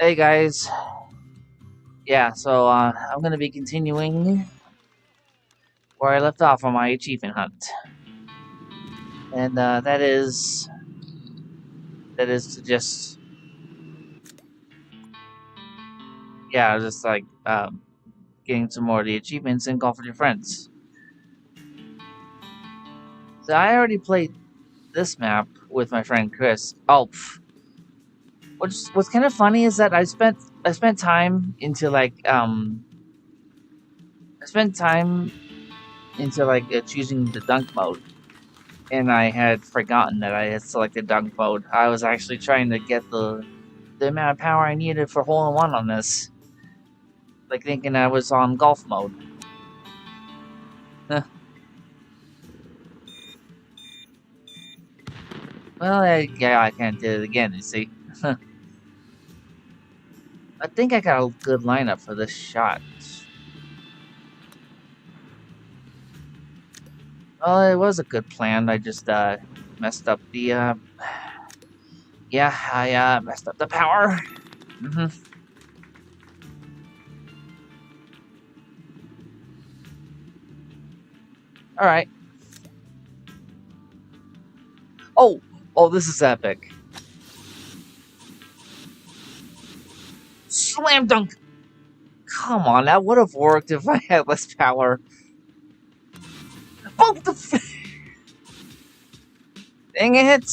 Hey guys, yeah, so I'm gonna be continuing where I left off on my achievement hunt, and that is to just just like getting some more of the achievements and golf with your friends. So I already played this map with my friend Chris. What's kind of funny is that I spent time into choosing the dunk mode, and I had forgotten that I had selected dunk mode. I was actually trying to get the amount of power I needed for hole in one on this, like thinking I was on golf mode. Well, I can't do it again. You see, I think I got a good lineup for this shot. Well, it was a good plan. I just messed up the I messed up the power. hmm All right. Oh, this is epic. Slam dunk. Come on, that would have worked if I had less power. Oh, dang it!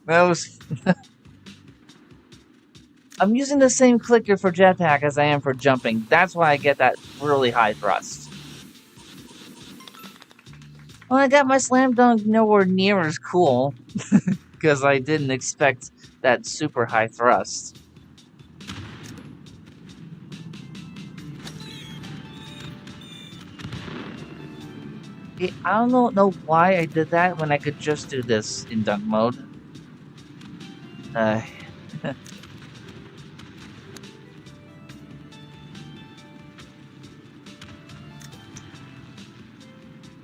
That was. I'm using the same clicker for jetpack as I am for jumping. That's why I get that really high thrust. Well, I got my slam dunk nowhere near as cool because I didn't expect that super high thrust. I don't know why I did that when I could just do this in dunk mode. Uh,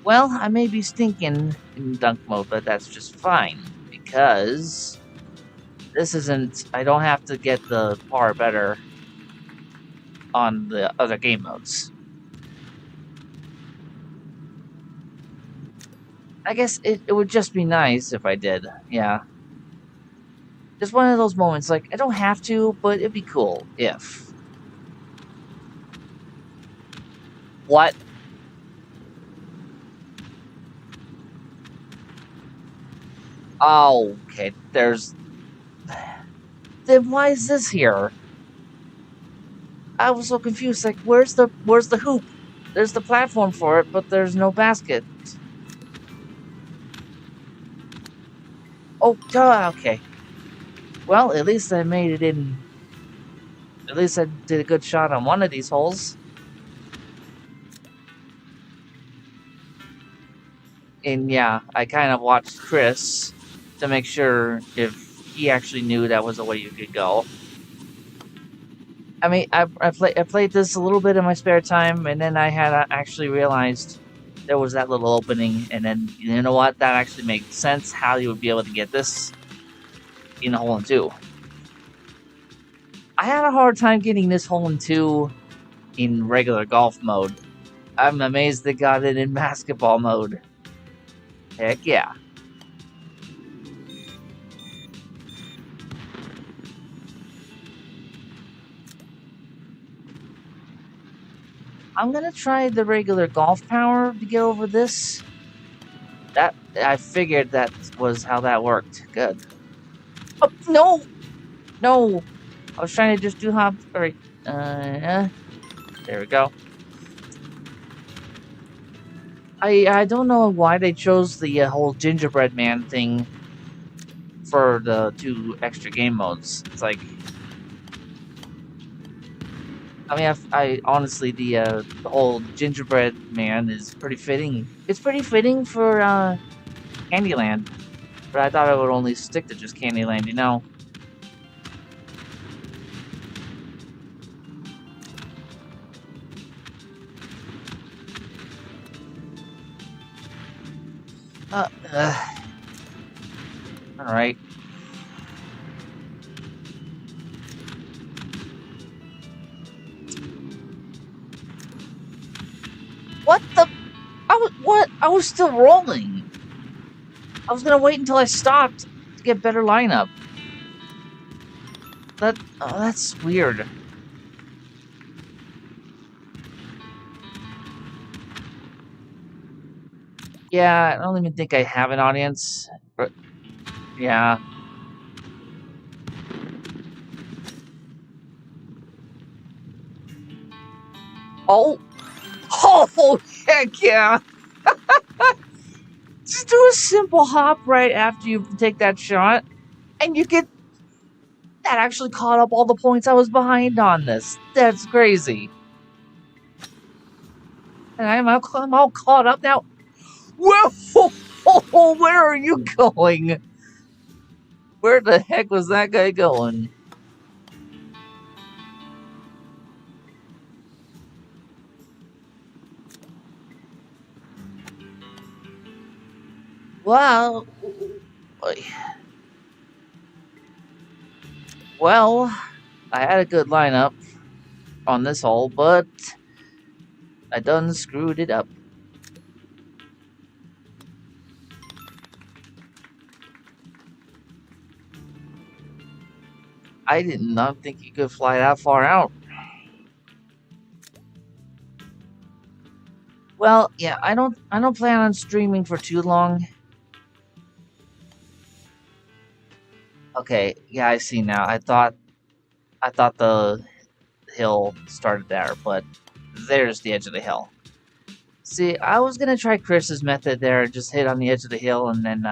well, I may be stinking in dunk mode, but that's just fine because this isn't. I don't have to get the par better on the other game modes. I guess it would just be nice if I did. Yeah. Just one of those moments, like, I don't have to, but it'd be cool if. What? Oh, okay, there's. Then why is this here? I was so confused, like, where's the hoop? There's the platform for it, but there's no basket. Oh, duh, okay. Well, at least I made it in. At least I did a good shot on one of these holes. And yeah, I kind of watched Chris to make sure if he actually knew that was the way you could go. I mean, I played this a little bit in my spare time, and then I had actually realized there was that little opening, and then you know what? That actually makes sense how you would be able to get this in hole in two. I had a hard time getting this hole in two in regular golf mode. I'm amazed they got it in basketball mode. Heck yeah. I'm gonna try the regular golf power to get over this. That I figured that was how that worked. Good. Oh no, no! I was trying to just do hop. All right. There we go. I don't know why they chose the whole gingerbread man thing for the two extra game modes. It's like, I mean, I honestly the whole gingerbread man is pretty fitting. It's pretty fitting for Candyland, but I thought I would only stick to just Candyland. You know. Uh, uh, all right. What the? I was still rolling. I was gonna wait until I stopped to get better lineup. That's weird. Yeah, I don't even think I have an audience. But yeah. Oh, oh, heck yeah! Just do a simple hop right after you take that shot, and you get that. Actually caught up all the points I was behind on this. That's crazy. And I'm all caught up now. Whoa! Where are you going? Where the heck was that guy going? Well, well, I had a good lineup on this hole, but I done screwed it up. I did not think you could fly that far out. Well, yeah, I don't plan on streaming for too long. Okay, yeah, I see now. I thought the hill started there, but there's the edge of the hill. See, I was gonna try Chris's method there and just hit on the edge of the hill and then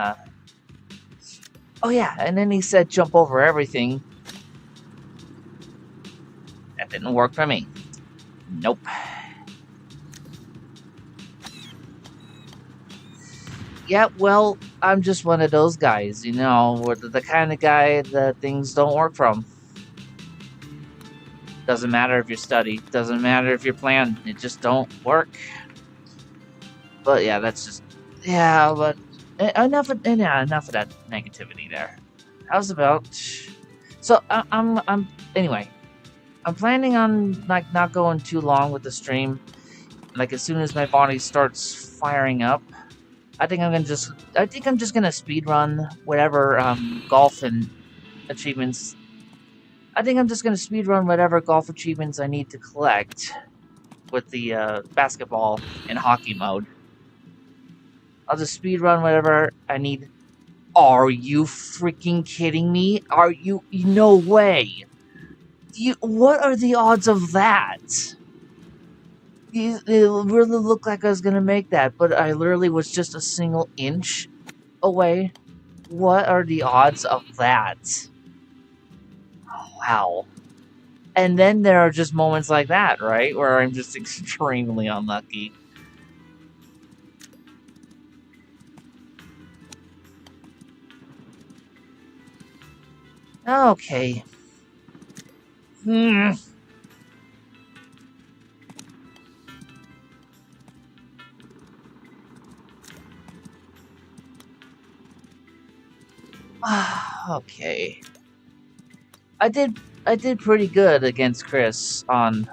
oh yeah, and then he said jump over everything. That didn't work for me. Nope. Yeah, well, I'm just one of those guys, you know, we're the kind of guy that things don't work from. Doesn't matter if you study, doesn't matter if you plan, it just don't work. But yeah, that's just but enough of that negativity there. How's about? So I'm anyway. I'm planning on like not going too long with the stream. Like as soon as my body starts firing up, I think I'm just gonna speed run whatever golf and achievements. I think I'm just gonna speed run whatever golf achievements I need to collect with the basketball and hockey mode. I'll just speed run whatever I need. Are you freaking kidding me? Are you? No way. What are the odds of that? It really looked like I was gonna make that, but I literally was just a single inch away. What are the odds of that? Wow. And then there are just moments like that, right? Where I'm just extremely unlucky. Okay. Okay. I did pretty good against Chris on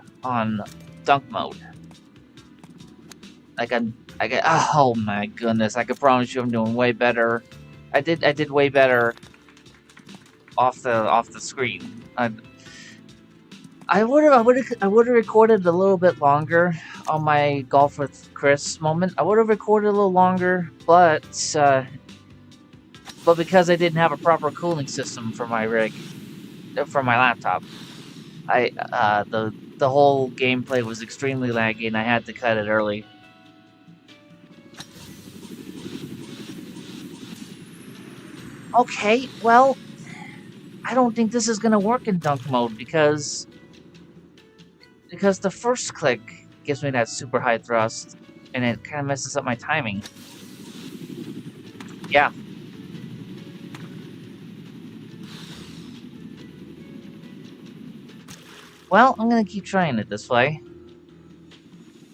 dunk mode. Like I get oh my goodness, I can promise you I'm doing way better. I did way better off the screen. I would have recorded a little bit longer on my golf with Chris moment. I would have recorded a little longer, but because I didn't have a proper cooling system for my rig, for my laptop, the whole gameplay was extremely laggy, and I had to cut it early. Okay, well, I don't think this is gonna work in dunk mode because the first click gives me that super high thrust, and it kind of messes up my timing. Yeah. Well, I'm gonna keep trying it this way.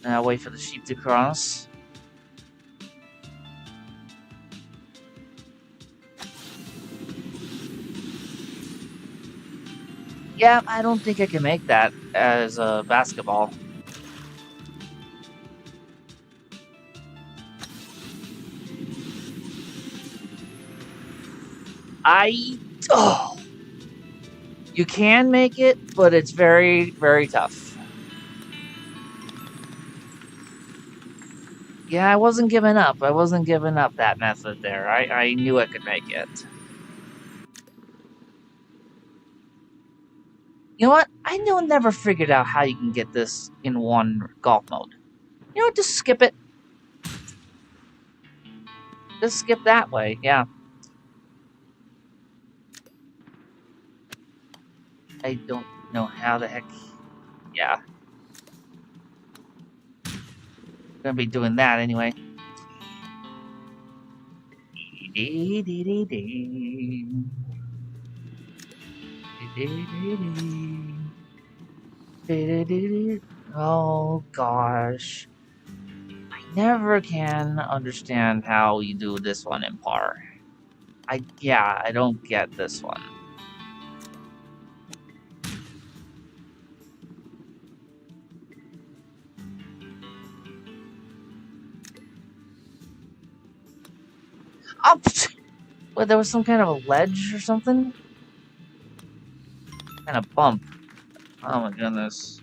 And I'll wait for the sheep to cross. Yeah, I don't think I can make that as a basketball. Oh, you can make it, but it's very, very tough. Yeah, I wasn't giving up. I wasn't giving up that method there. I knew I could make it. You know what? I never figured out how you can get this in one golf mode. You know what? Just skip it. Just skip that way, yeah. I don't know how the heck... Yeah. I'm gonna be doing that anyway. Oh gosh. I never can understand how you do this one in par. I don't get this one. Oh, well, there was some kind of a ledge or something? Kind of bump. Oh my goodness.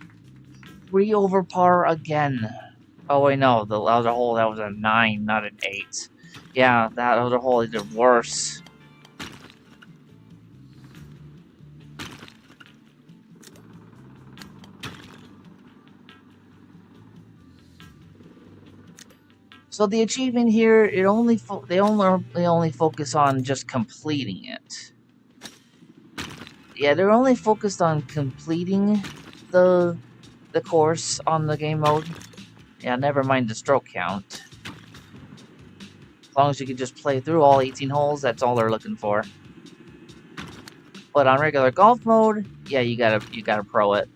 3 over par again. Oh wait, no, the other hole, that was a 9, not an 8. Yeah, that other hole did worse. So the achievement here, they only focus on just completing it. Yeah, they're only focused on completing the course on the game mode. Yeah, never mind the stroke count. As long as you can just play through all 18 holes, that's all they're looking for. But on regular golf mode, yeah, you gotta pro it.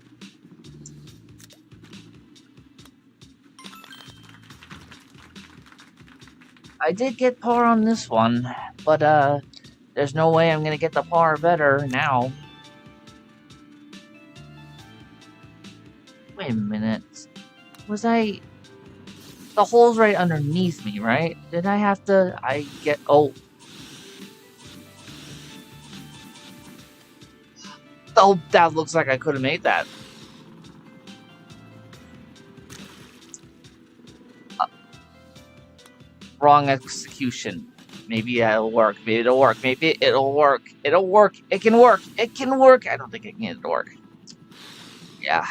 I did get par on this one, but there's no way I'm gonna get the par better now. Wait a minute. Was I... The hole's right underneath me, right? Did I have to... Oh. Oh, that looks like I could have made that. Wrong execution. Maybe that'll work. Maybe it'll work. Maybe it'll work. It'll work. It can work. It can work. I don't think it can get it to work. Yeah.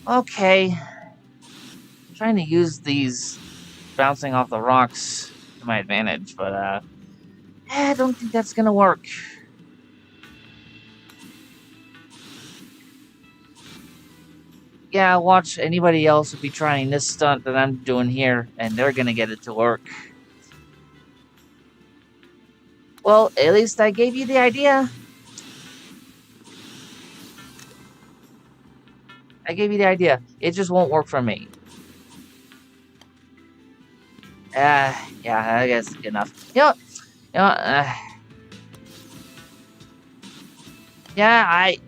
Okay. I'm trying to use these bouncing off the rocks to my advantage, but I don't think that's gonna work. Yeah, watch anybody else would be trying this stunt that I'm doing here, and they're gonna get it to work. Well, at least I gave you the idea. I gave you the idea. It just won't work for me. Yeah, I guess good enough. Yeah, I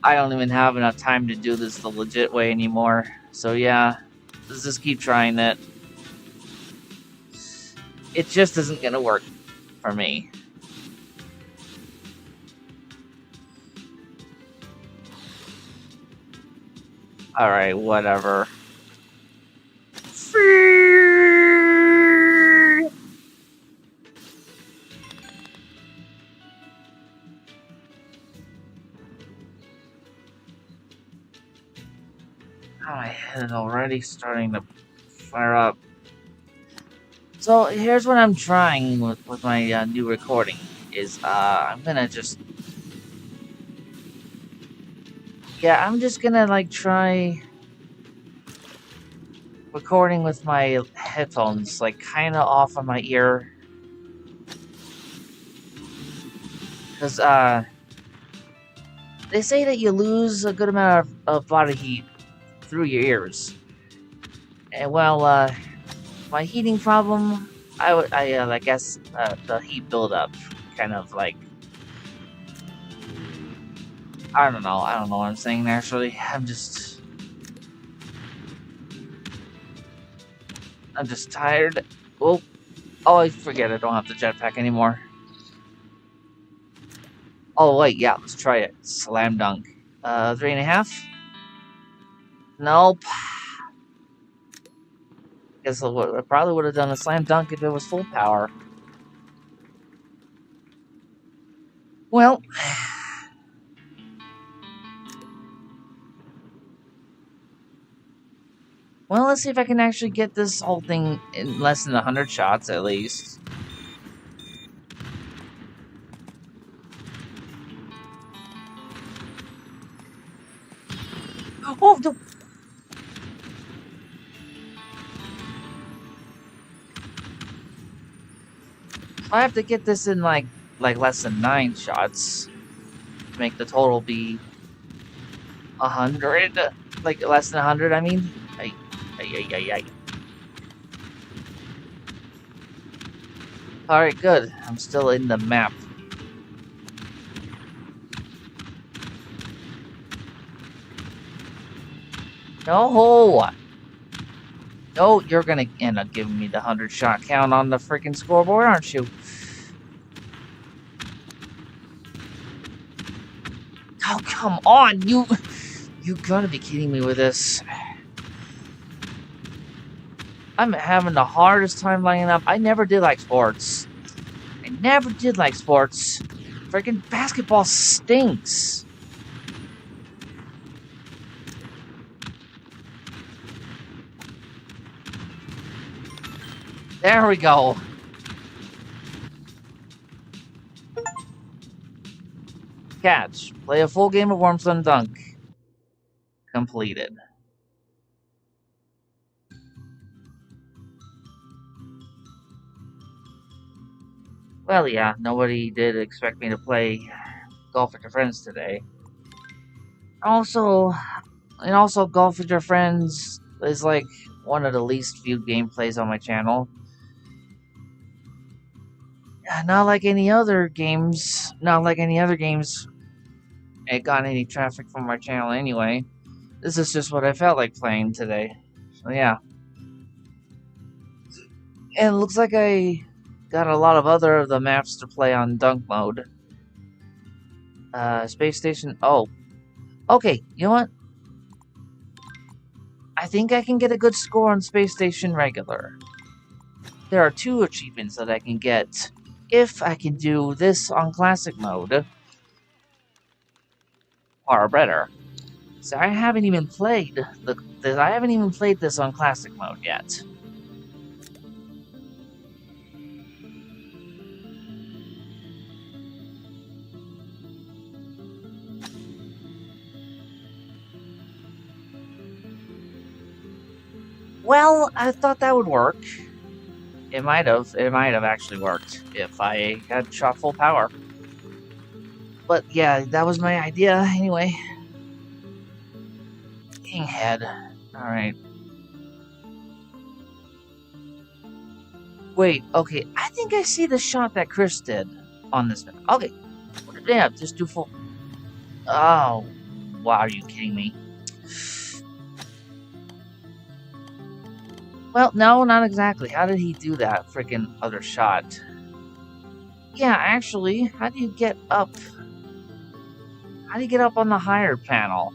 don't even have enough time to do this the legit way anymore. So yeah, let's just keep trying it. It just isn't gonna work for me. Alright, whatever. My head is already starting to fire up. So here's what I'm trying with my new recording. I'm gonna just... Yeah, I'm just gonna like try recording with my headphones, like kinda off of my ear. Because they say that you lose a good amount of body heat through your ears. Well, my heating problem, I guess the heat buildup kind of like, I don't know what I'm saying actually. I'm just tired. Oh, I forget I don't have the jetpack anymore. Oh wait, yeah, let's try it. Slam dunk. 3.5? Nope. Guess I probably would have done a slam dunk if it was full power. Well, let's see if I can actually get this whole thing in less than 100 shots at least. Oh, no. I have to get this in like less than 9 shots to make the total be 100. Like less than 100, I mean. Ay. Alright, good. I'm still in the map. No! No, you're gonna end up giving me the 100 shot count on the freaking scoreboard, aren't you? Oh, come on! You gotta be kidding me with this. I'm having the hardest time lining up. I never did like sports. Freaking basketball stinks. There we go. Catch. Play a full game of Worm Slam Dunk. Completed. Well, yeah, nobody did expect me to play Golf with Your Friends today. Also, Golf with Your Friends is like one of the least viewed gameplays on my channel. Not like any other games. It got any traffic from my channel anyway. This is just what I felt like playing today. So yeah. And it looks like I got a lot of other of the maps to play on Dunk mode. Space Station. Oh. Okay, you know what? I think I can get a good score on Space Station Regular. There are 2 achievements that I can get if I can do this on Classic mode. Or better. So I haven't even played this on Classic mode yet. Well, I thought that would work. It might have actually worked if I had shot full power. But yeah, that was my idea anyway. Dang head. Alright. Wait, okay, I think I see the shot that Chris did on this map. Okay. Yeah, just do full. Oh, wow, are you kidding me? Well, no, not exactly. How did he do that freaking other shot? Yeah, actually, how do you get up? How do you get up on the higher panel?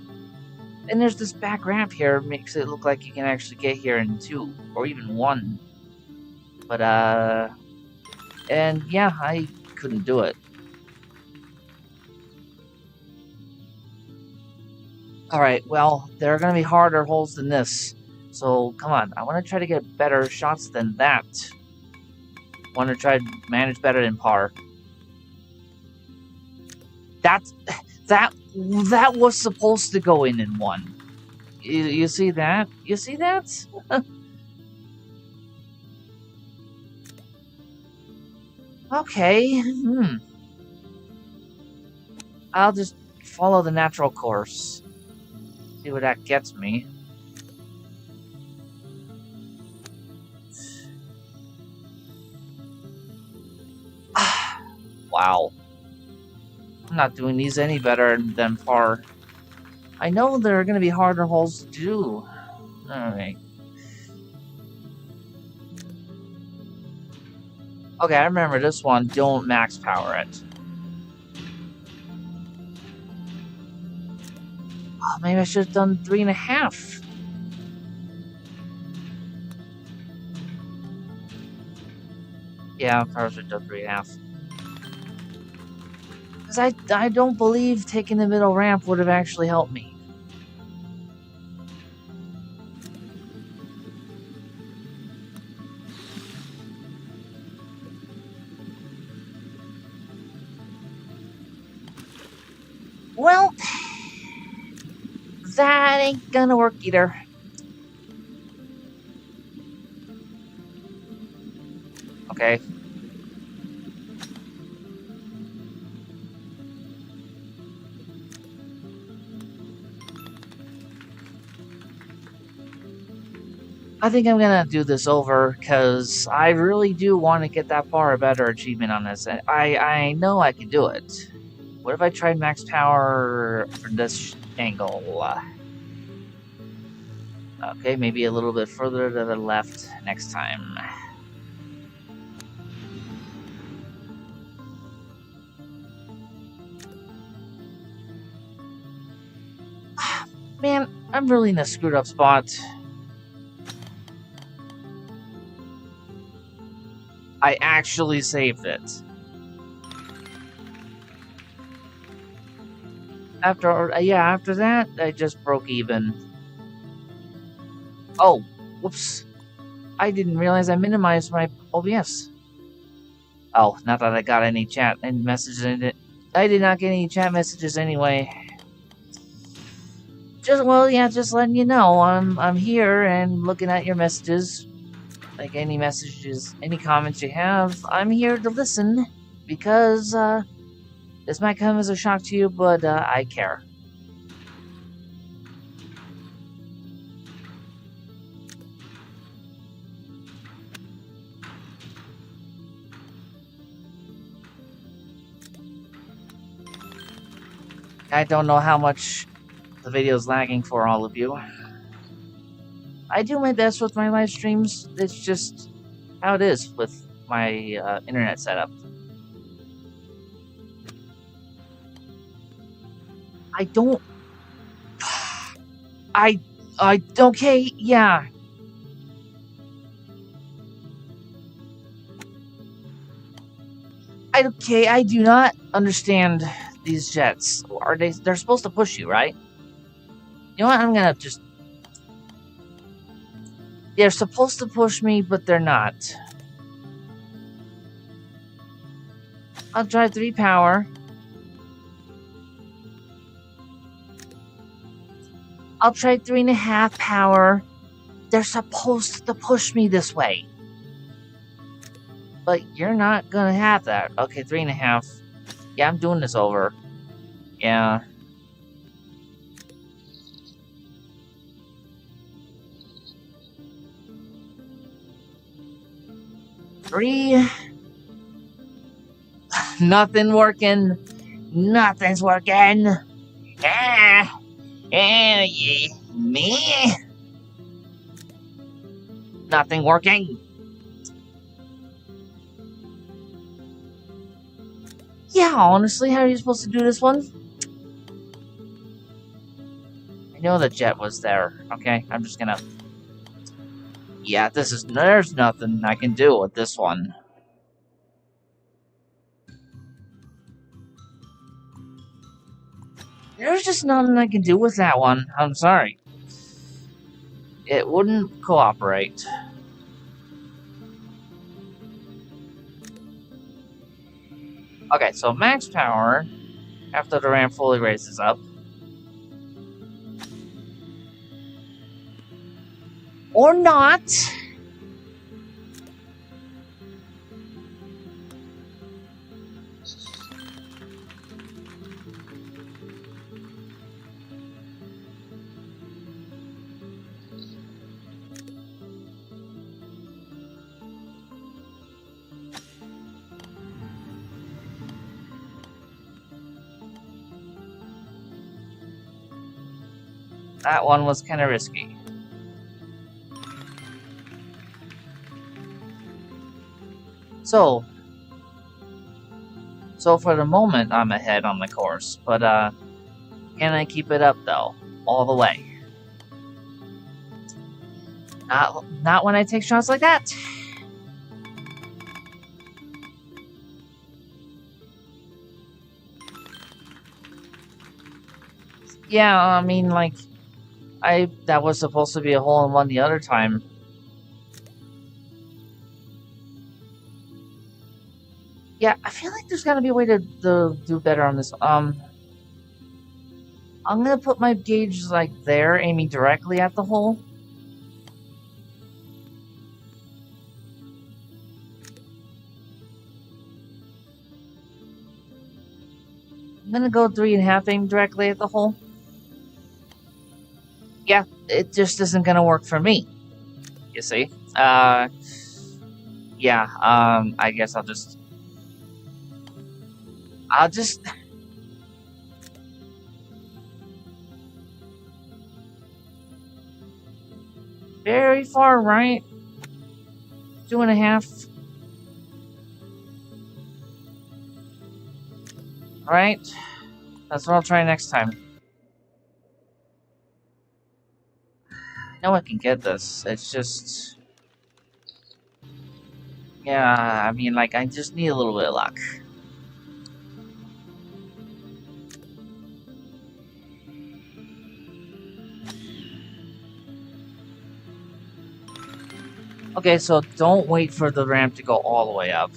And there's this back ramp here, makes it look like you can actually get here in 2 or even 1. But and yeah, I couldn't do it. Alright, well, there are gonna be harder holes than this. So come on, I wanna try to get better shots than that. Wanna try to manage better than par. That was supposed to go in 1. You see that? You see that? Okay. I'll just follow the natural course. See where that gets me. wow. I'm not doing these any better than par. I know there are going to be harder holes to do. Alright. Okay, I remember this one. Don't max power it. Oh, maybe I should have done 3.5. Yeah, I should have done 3.5. Because I don't believe taking the middle ramp would have actually helped me. Well, that ain't gonna work either. Okay. I think I'm gonna do this over because I really do want to get that far a better achievement on this. I know I can do it. What if I tried max power from this angle? Okay, maybe a little bit further to the left next time. Man, I'm really in a screwed up spot. I actually saved it. After that, I just broke even. Oh, whoops. I didn't realize I minimized my OBS. Oh, not that I got any chat and messages in it. I did not get any chat messages anyway. Just letting you know, I'm here and looking at your messages. Like any messages, any comments you have, I'm here to listen because this might come as a shock to you, but I care. I don't know how much the video's lagging for all of you. I do my best with my live streams. It's just how it is with my internet setup. I don't. Okay, yeah. I do not understand these jets. They're supposed to push you, right? You know what? I'm gonna just. They're supposed to push me, but they're not. I'll try 3 power. I'll try 3.5 power. They're supposed to push me this way. But you're not gonna have that. Okay, 3.5. Yeah, I'm doing this over. Yeah. Three. Nothing working. Nothing's working. Me? Nothing working. Yeah, honestly, how are you supposed to do this one? I know the jet was there, okay? I'm just gonna... Yeah, there's nothing I can do with this one. There's just nothing I can do with that one. I'm sorry. It wouldn't cooperate. Okay, so max power after the ramp fully raises up. Or not. That one was kind of risky. So for the moment, I'm ahead on the course, but can I keep it up though, all the way? Not when I take shots like that. Yeah, I mean, like, that was supposed to be a hole-in-one the other time. Yeah, I feel like there's gotta be a way to do better on this. I'm gonna put my gauge like there, aiming directly at the hole. I'm gonna go 3.5, aim directly at the hole. Yeah, it just isn't gonna work for me. You see? Yeah, I guess I'll just... Very far right. 2.5. Alright. That's what I'll try next time. I know I can get this. It's just... Yeah, I mean, like, I just need a little bit of luck. Okay, so don't wait for the ramp to go all the way up.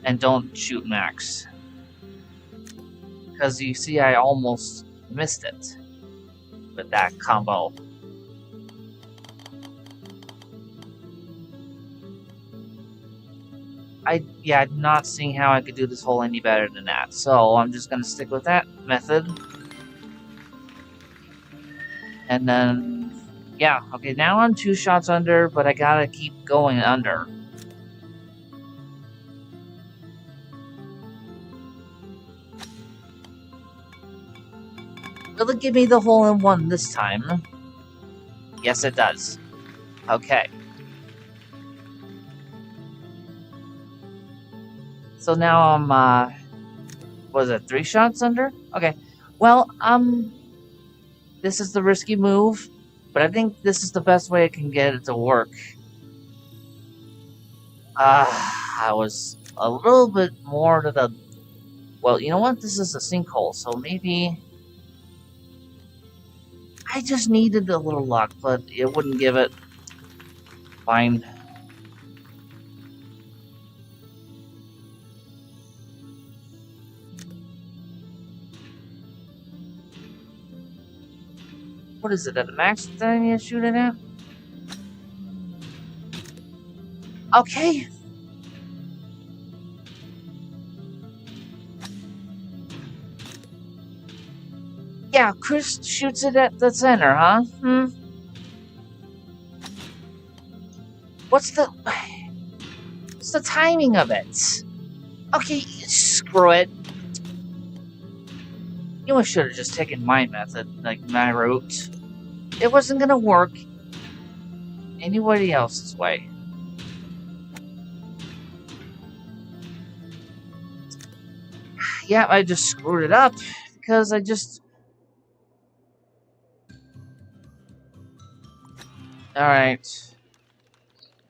And don't shoot max. Because you see, I almost missed it with that combo. I'm not seeing how I could do this hole any better than that. So I'm just gonna stick with that method. And then, yeah, okay, now I'm 2 shots under, but I gotta keep going under. Will it give me the hole-in-one this time? Yes, it does. Okay. So now I'm, was it 3 shots under? Okay. Well, this is the risky move, but I think this is the best way I can get it to work. I was a little bit more to the... Well, you know what? This is a sinkhole, so maybe... I just needed a little luck, but it wouldn't give it. Fine. What is it, at the max that I need to shoot it at? Okay. Yeah, Chris shoots it at the center, huh? What's the timing of it? Okay, screw it. You should have just taken my method, like my route. It wasn't gonna work anybody else's way. Yeah, I just screwed it up because I just... Alright,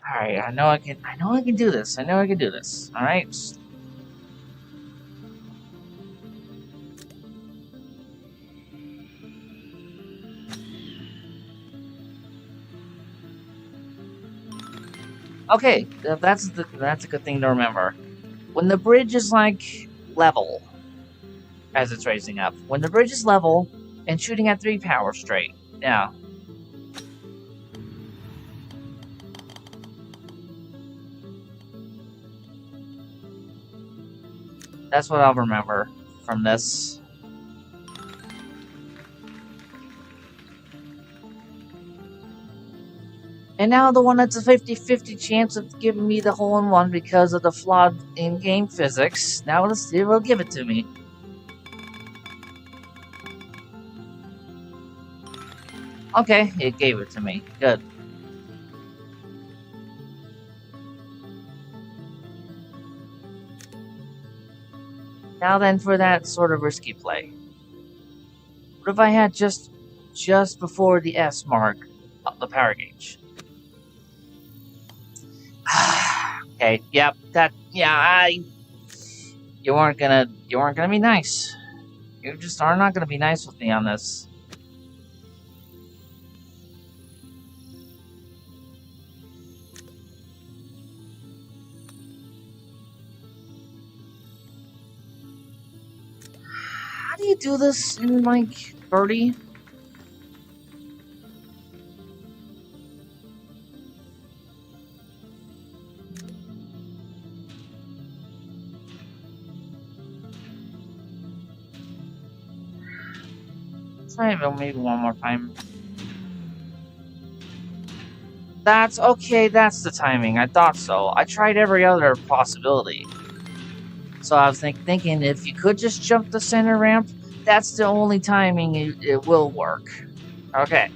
I know I can do this. Alright. Okay, that's a good thing to remember. When the bridge is like level as it's raising up. When the bridge is level and shooting at 3 power straight. Yeah. That's what I'll remember from this. And now the one that's a 50-50 chance of giving me the hole-in-one because of the flawed in-game physics. Now it will give it to me. Okay, it gave it to me. Good. Now then for that sort of risky play. What if I had just before the S mark of the power gauge? Okay, yep, you weren't gonna be nice. You just are not gonna be nice with me on this. How do you do this in, like, 30? Try it maybe one more time. That's okay, that's the timing. I thought so. I tried every other possibility. So I was thinking if you could just jump the center ramp, that's the only timing it will work. Okay.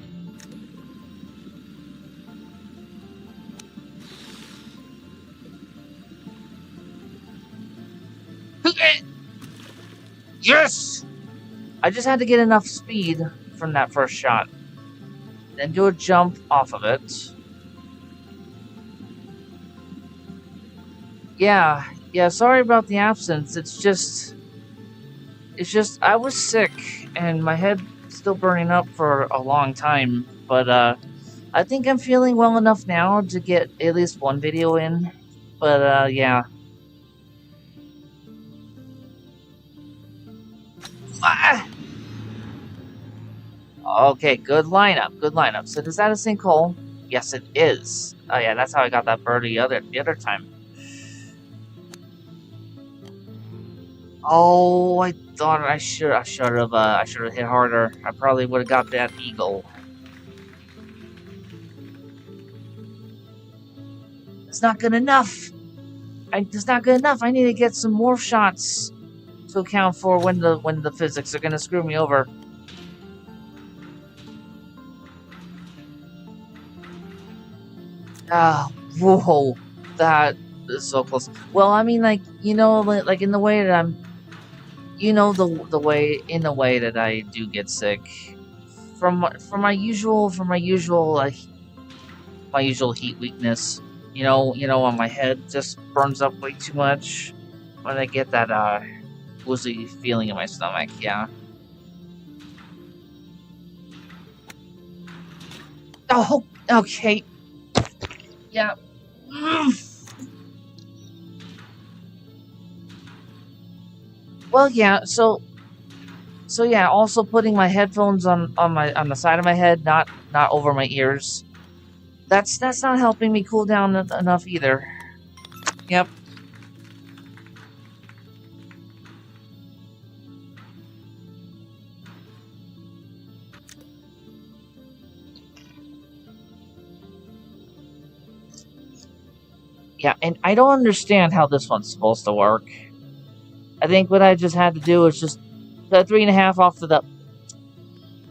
Yes! I just had to get enough speed from that first shot. Then do a jump off of it. Yeah, sorry about the absence. It's just I was sick and my head still burning up for a long time, but I think I'm feeling well enough now to get at least one video in. But yeah. Ah! Okay, good lineup. So is that a sinkhole? Yes, it is. Oh yeah, that's how I got that birdie the other time. Oh, I thought I should have hit harder. I probably would have got that eagle. It's not good enough. It's not good enough. I need to get some more shots to account for when the physics are gonna screw me over. Ah, whoa, that is so close. Well, I mean, like, you know, like in the way that I'm, you know, the way in the way that I do get sick from my usual my usual heat weakness. You know, when my head just burns up way too much when I get that woozy feeling in my stomach. Yeah. Oh, okay. Yeah. Well, yeah. So yeah. Also putting my headphones on the side of my head, not over my ears. That's not helping me cool down enough either. Yep. Yeah, and I don't understand how this one's supposed to work. I think what I just had to do is just the 3.5 off to the.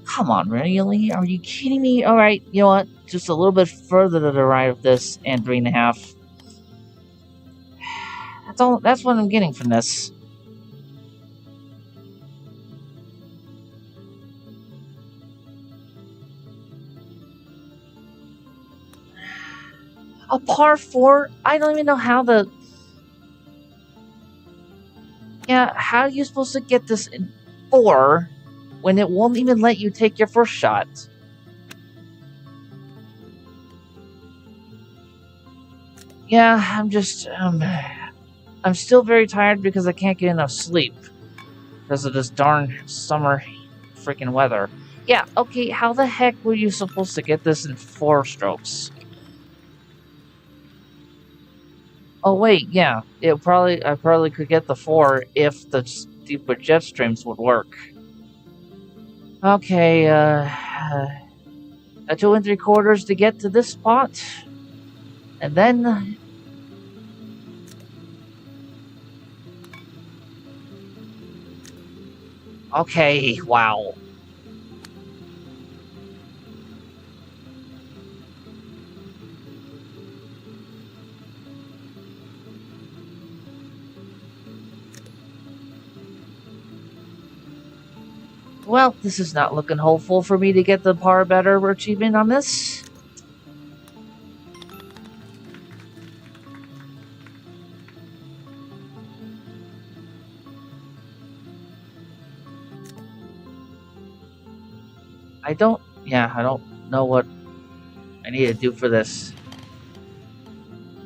Come on, really? Are you kidding me? All right, you know what? Just a little bit further to the right of this and 3.5. That's all. That's what I'm getting from this. A par 4? I don't even know how the. Yeah, how are you supposed to get this in 4 when it won't even let you take your first shot? Yeah, I'm still very tired because I can't get enough sleep because of this darn summer freaking weather. Yeah, okay, how the heck were you supposed to get this in 4 strokes? Oh wait, yeah, I probably could get the 4 if the stupid jet streams would work. Okay, a 2 3/4 to get to this spot, and then. Okay, wow. Well, this is not looking hopeful for me to get the par better achievement on this. I don't know what I need to do for this.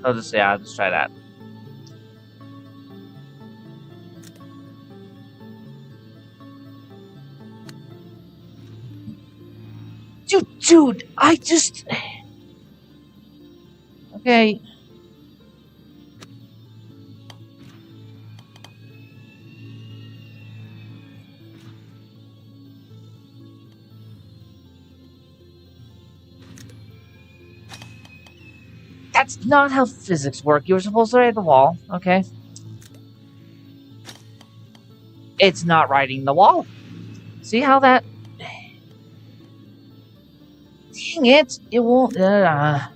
I'll just try that. Dude, I just... Okay. That's not how physics work. You were supposed to write the wall, okay? It's not writing the wall. See how that... Dang it! It won't... Yeah.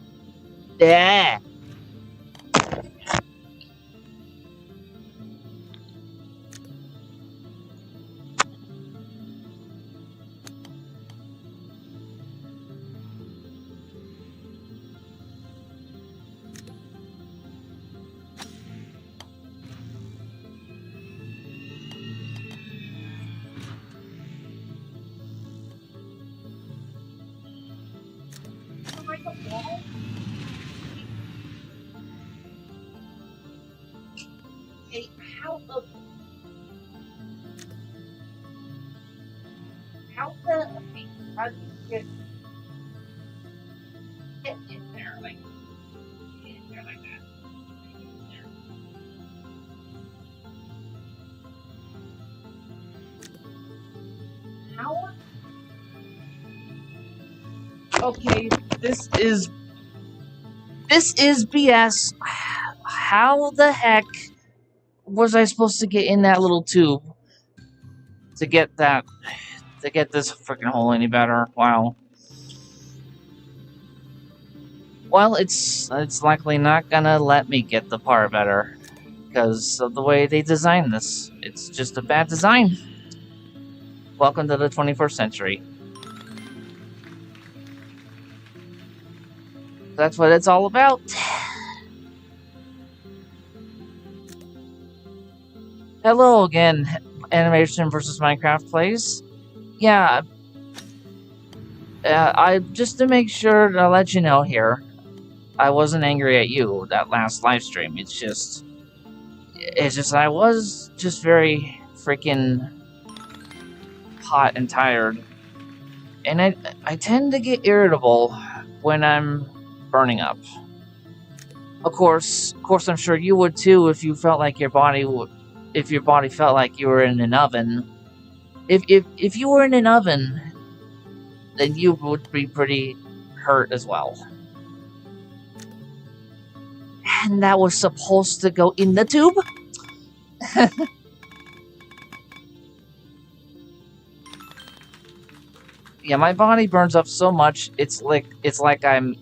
Hey, how the... How do you get in there? Like, get in there like that. How? Okay, this is BS. How the heck was I supposed to get in that little tube to get this freaking hole any better? Wow. Well, it's likely not gonna let me get the par better because of the way they designed this. It's just a bad design. Welcome to the 21st century. That's what it's all about. Hello again, Animation versus Minecraft Plays. Yeah, I just to make sure to let you know here, I wasn't angry at you that last live stream. It's just I was just very freaking hot and tired, and I tend to get irritable when I'm burning up. Of course, I'm sure you would too if you felt like your body felt like you were in an oven. If you were in an oven, then you would be pretty hurt as well. And that was supposed to go in the tube? Yeah, my body burns up so much, it's like I'm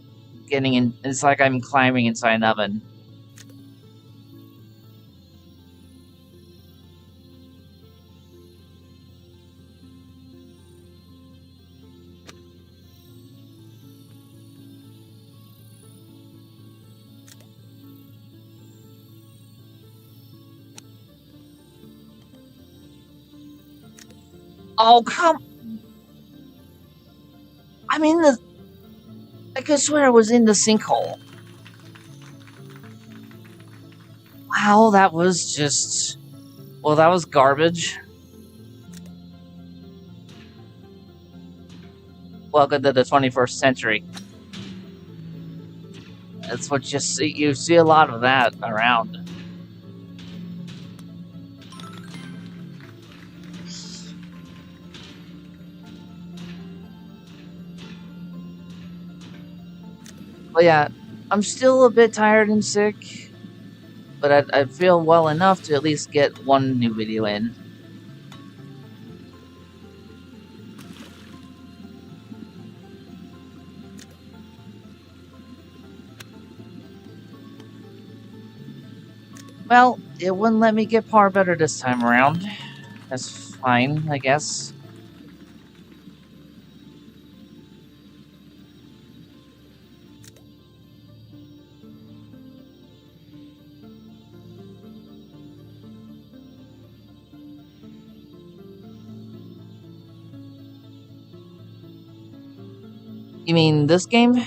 climbing inside an oven. Oh, come... I'm in the... I could swear I was in the sinkhole. Wow, that was just... Well, that was garbage. Welcome to the 21st century. That's what you see. You see a lot of that around. But yeah, I'm still a bit tired and sick, but I feel well enough to at least get one new video in. Well, it wouldn't let me get par better this time around. That's fine, I guess. You mean this game?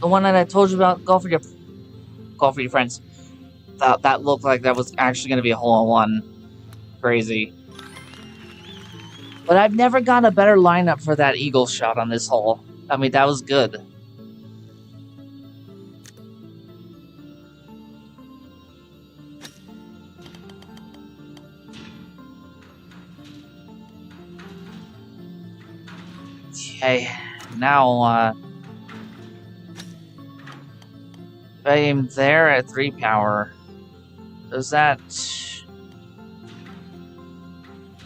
The one that I told you about? Golf for your friends. That looked like that was actually going to be a hole-in-one. Crazy. But I've never got a better lineup for that eagle shot on this hole. I mean, that was good. Okay, now, if I aim there at 3 power, does that...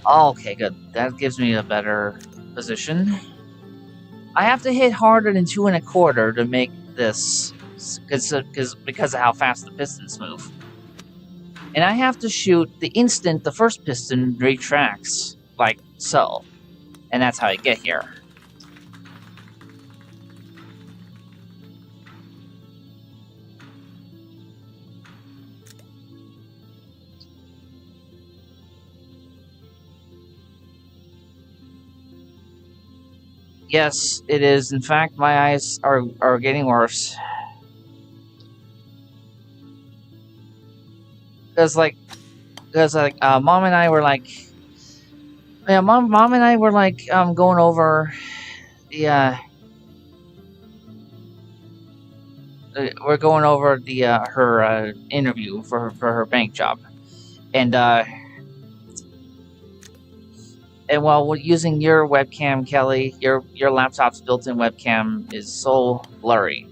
Oh, okay, good. That gives me a better position. I have to hit harder than 2 1/4 to make this, because of how fast the pistons move. And I have to shoot the instant the first piston retracts, like so. And that's how I get here. Yes, it is. In fact, my eyes are getting worse. Because Mom and I were like, yeah, Mom and I were like, going over the, we're going over the, her, interview for her bank job. And while using your webcam, Kelly, your laptop's built-in webcam is so blurry.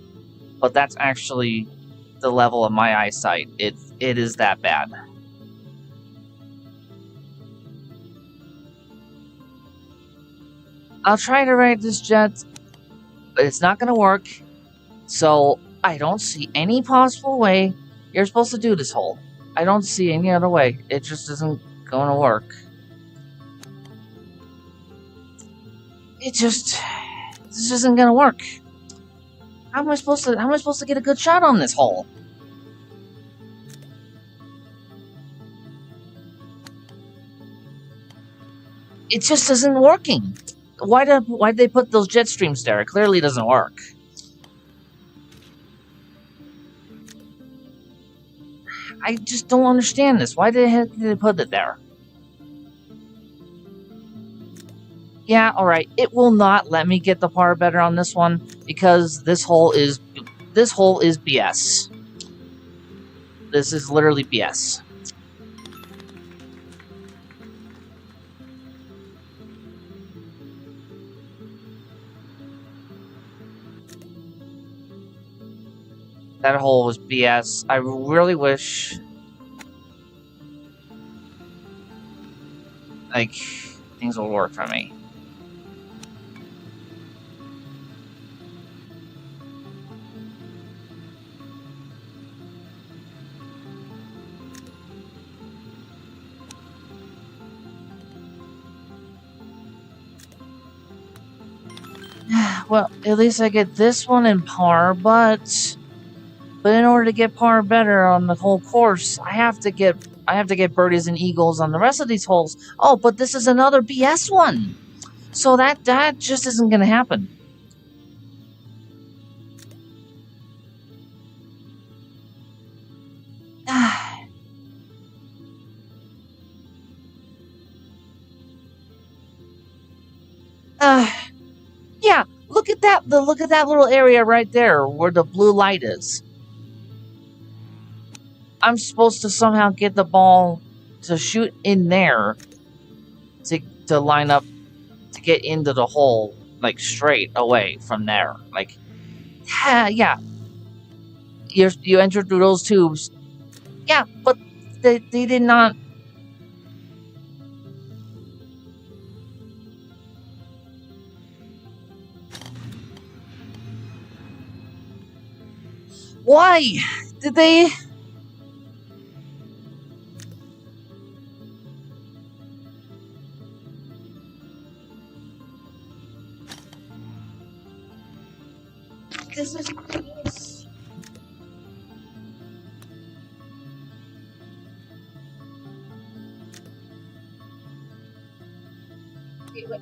But that's actually the level of my eyesight. It is that bad. I'll try to ride this jet, but it's not gonna work. So I don't see any possible way you're supposed to do this hole. I don't see any other way. It just isn't gonna work. This isn't gonna work. How am I supposed to get a good shot on this hole? It just isn't working. Why'd they put those jet streams there? It clearly doesn't work. I just don't understand this. Why the heck did they put it there? Yeah, alright. It will not let me get the par better on this one because this hole is BS. This is literally BS. That hole was BS. I really wish, like, things will work for me. Well, at least I get this one in par, but in order to get par better on the whole course, I have to get birdies and eagles on the rest of these holes. Oh, but this is another BS one. So that just isn't going to happen. Yeah, look at that little area right there where the blue light is. I'm supposed to somehow get the ball to shoot in there to line up to get into the hole, like, straight away from there. Like, yeah. You enter through those tubes. Yeah, but they did not. Why did they? This is ridiculous. Wait.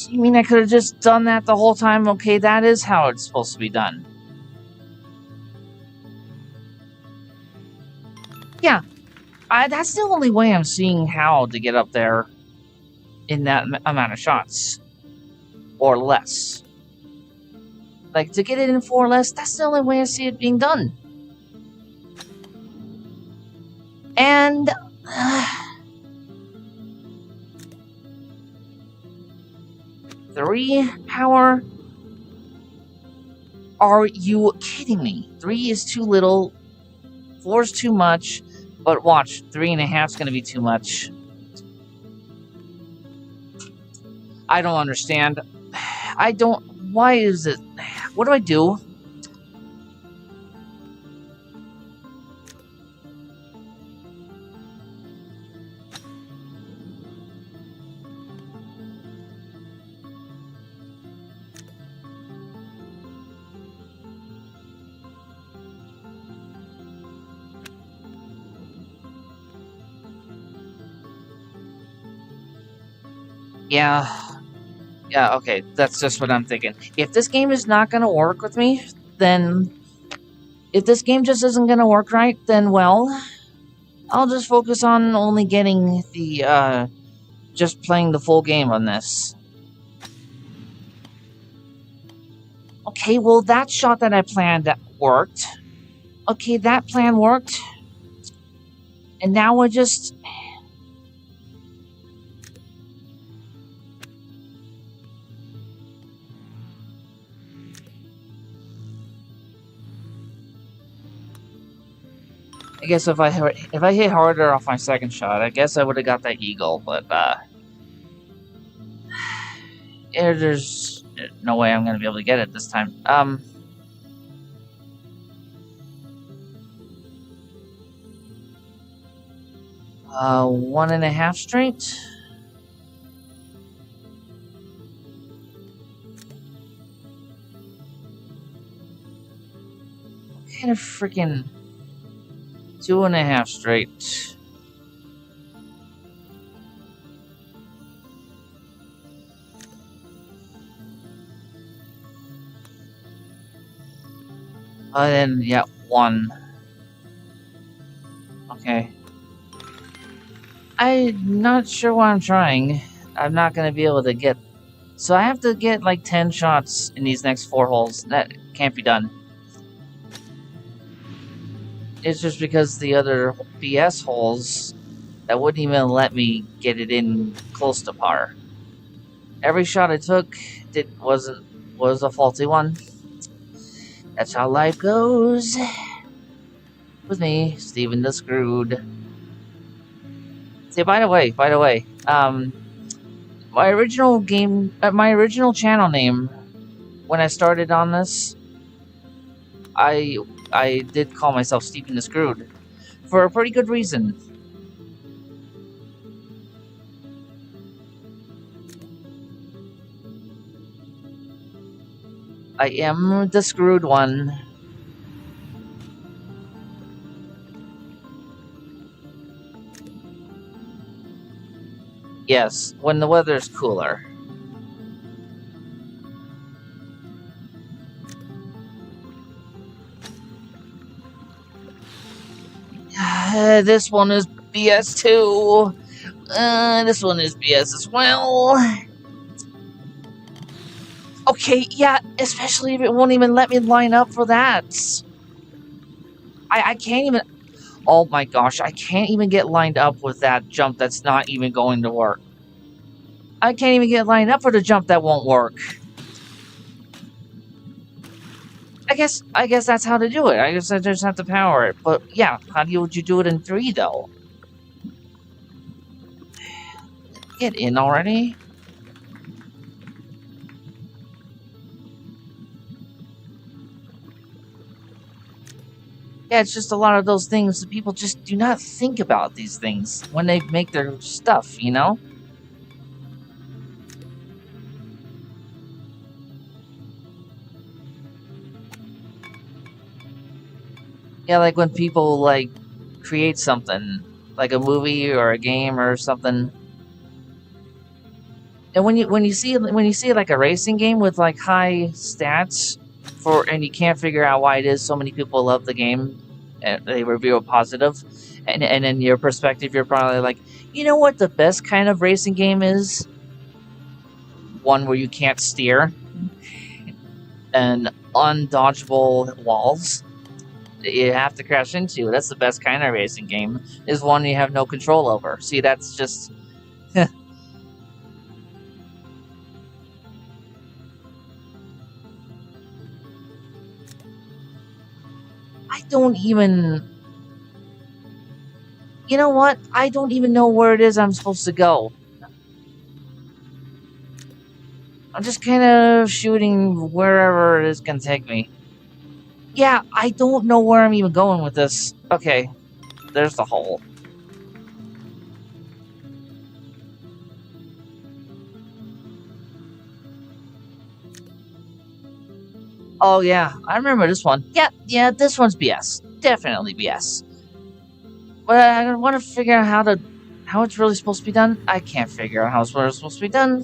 You mean I could have just done that the whole time? Okay, that is how it's supposed to be done. Yeah, that's the only way I'm seeing how to get up there in that amount of shots. Or less. Like, to get it in 4 or less, that's the only way I see it being done. And... 3 power? Are you kidding me? 3 is too little, 4 is too much, but watch, 3.5 is going to be too much. I don't understand. I don't... Why is it... What do I do? Yeah, okay, that's just what I'm thinking. If this game is not going to work with me, then... If this game just isn't going to work right, then, well... I'll just focus on only getting the, just playing the full game on this. Okay, well, that shot that I planned worked. Okay, that plan worked. And now we're just... I guess if I hit harder off my second shot, I guess I would have got that eagle, but there's no way I'm gonna be able to get it this time. 1.5 straight. What kind of freaking 2.5 straight? Then, yeah, 1. Okay. I'm not sure what I'm trying. I'm not going to be able to get... So I have to get like 10 shots in these next 4 holes. That can't be done. It's just because the other BS holes that wouldn't even let me get it in close to par. Every shot I took was a faulty one. That's how life goes. With me, Steven the Screwed. See, by the way, my original channel name, when I started on this, I did call myself Steven the Screwed, for a pretty good reason. I am the screwed one. Yes, when the weather's cooler. This one is BS too. This one is BS as well. Okay, yeah, especially if it won't even let me line up for that. I can't even... Oh my gosh, I can't even get lined up with that jump that's not even going to work. I can't even get lined up for the jump that won't work. I guess that's how to do it. I guess I just have to power it. But yeah, would you do it in 3 though? Get in already. Yeah, it's just a lot of those things that people just do not think about these things when they make their stuff, you know? Yeah, like when people, like, create something, like a movie or a game or something. And when you see like a racing game with like high stats and you can't figure out why it is so many people love the game, and they review it positive, and in your perspective, you're probably like, you know what, the best kind of racing game is one where you can't steer and undodgeable walls that you have to crash into. That's the best kind of racing game, is one you have no control over. See, that's just I don't even... You know what? I don't even know where it is I'm supposed to go. I'm just kind of shooting wherever it is going to take me. Yeah, I don't know where I'm even going with this. Okay, there's the hole. Oh yeah, I remember this one. Yeah, this one's BS. Definitely BS. But I want to figure out how it's really supposed to be done. I can't figure out how it's supposed to be done.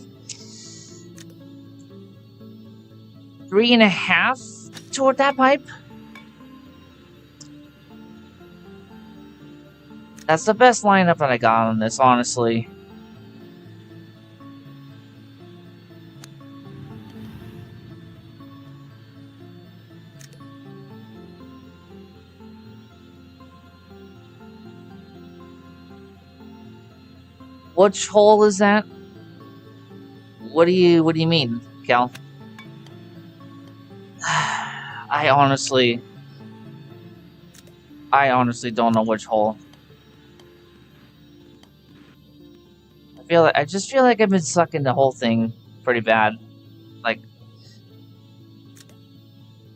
3.5 toward that pipe. That's the best lineup that I got on this, honestly. Which hole is that? What do you mean, Cal? I honestly don't know which hole. I just feel like I've been sucking the whole thing pretty bad. Like,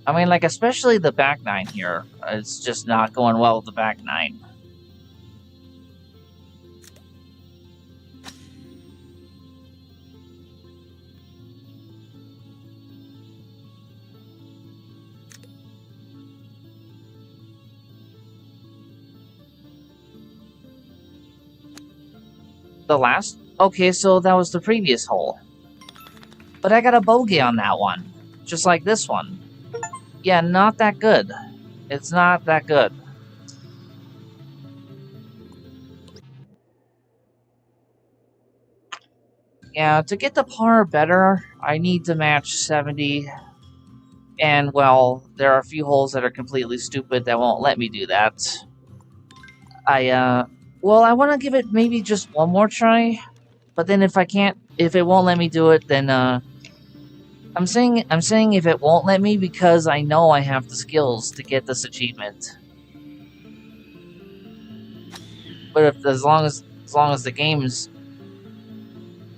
I mean, like, especially the back nine here. It's just not going well with the back nine. The last? Okay, so that was the previous hole. But I got a bogey on that one. Just like this one. Yeah, not that good. It's not that good. Yeah, to get the par better, I need to match 70. And, well, there are a few holes that are completely stupid that won't let me do that. Well, I want to give it maybe just one more try. But then if it won't let me do it, then, I'm saying if it won't let me because I know I have the skills to get this achievement. But as long as the game's...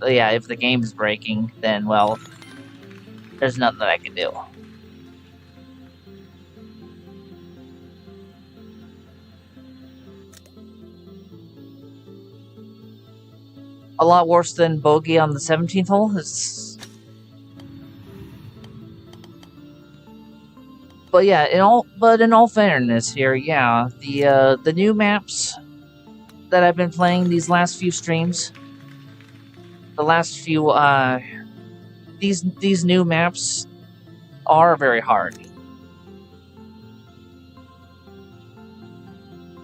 Yeah, if the game's breaking, then, well, there's nothing that I can do. A lot worse than bogey on the 17th hole. But yeah, in all fairness here, yeah, the new maps that I've been playing these last few streams, the last few these new maps are very hard.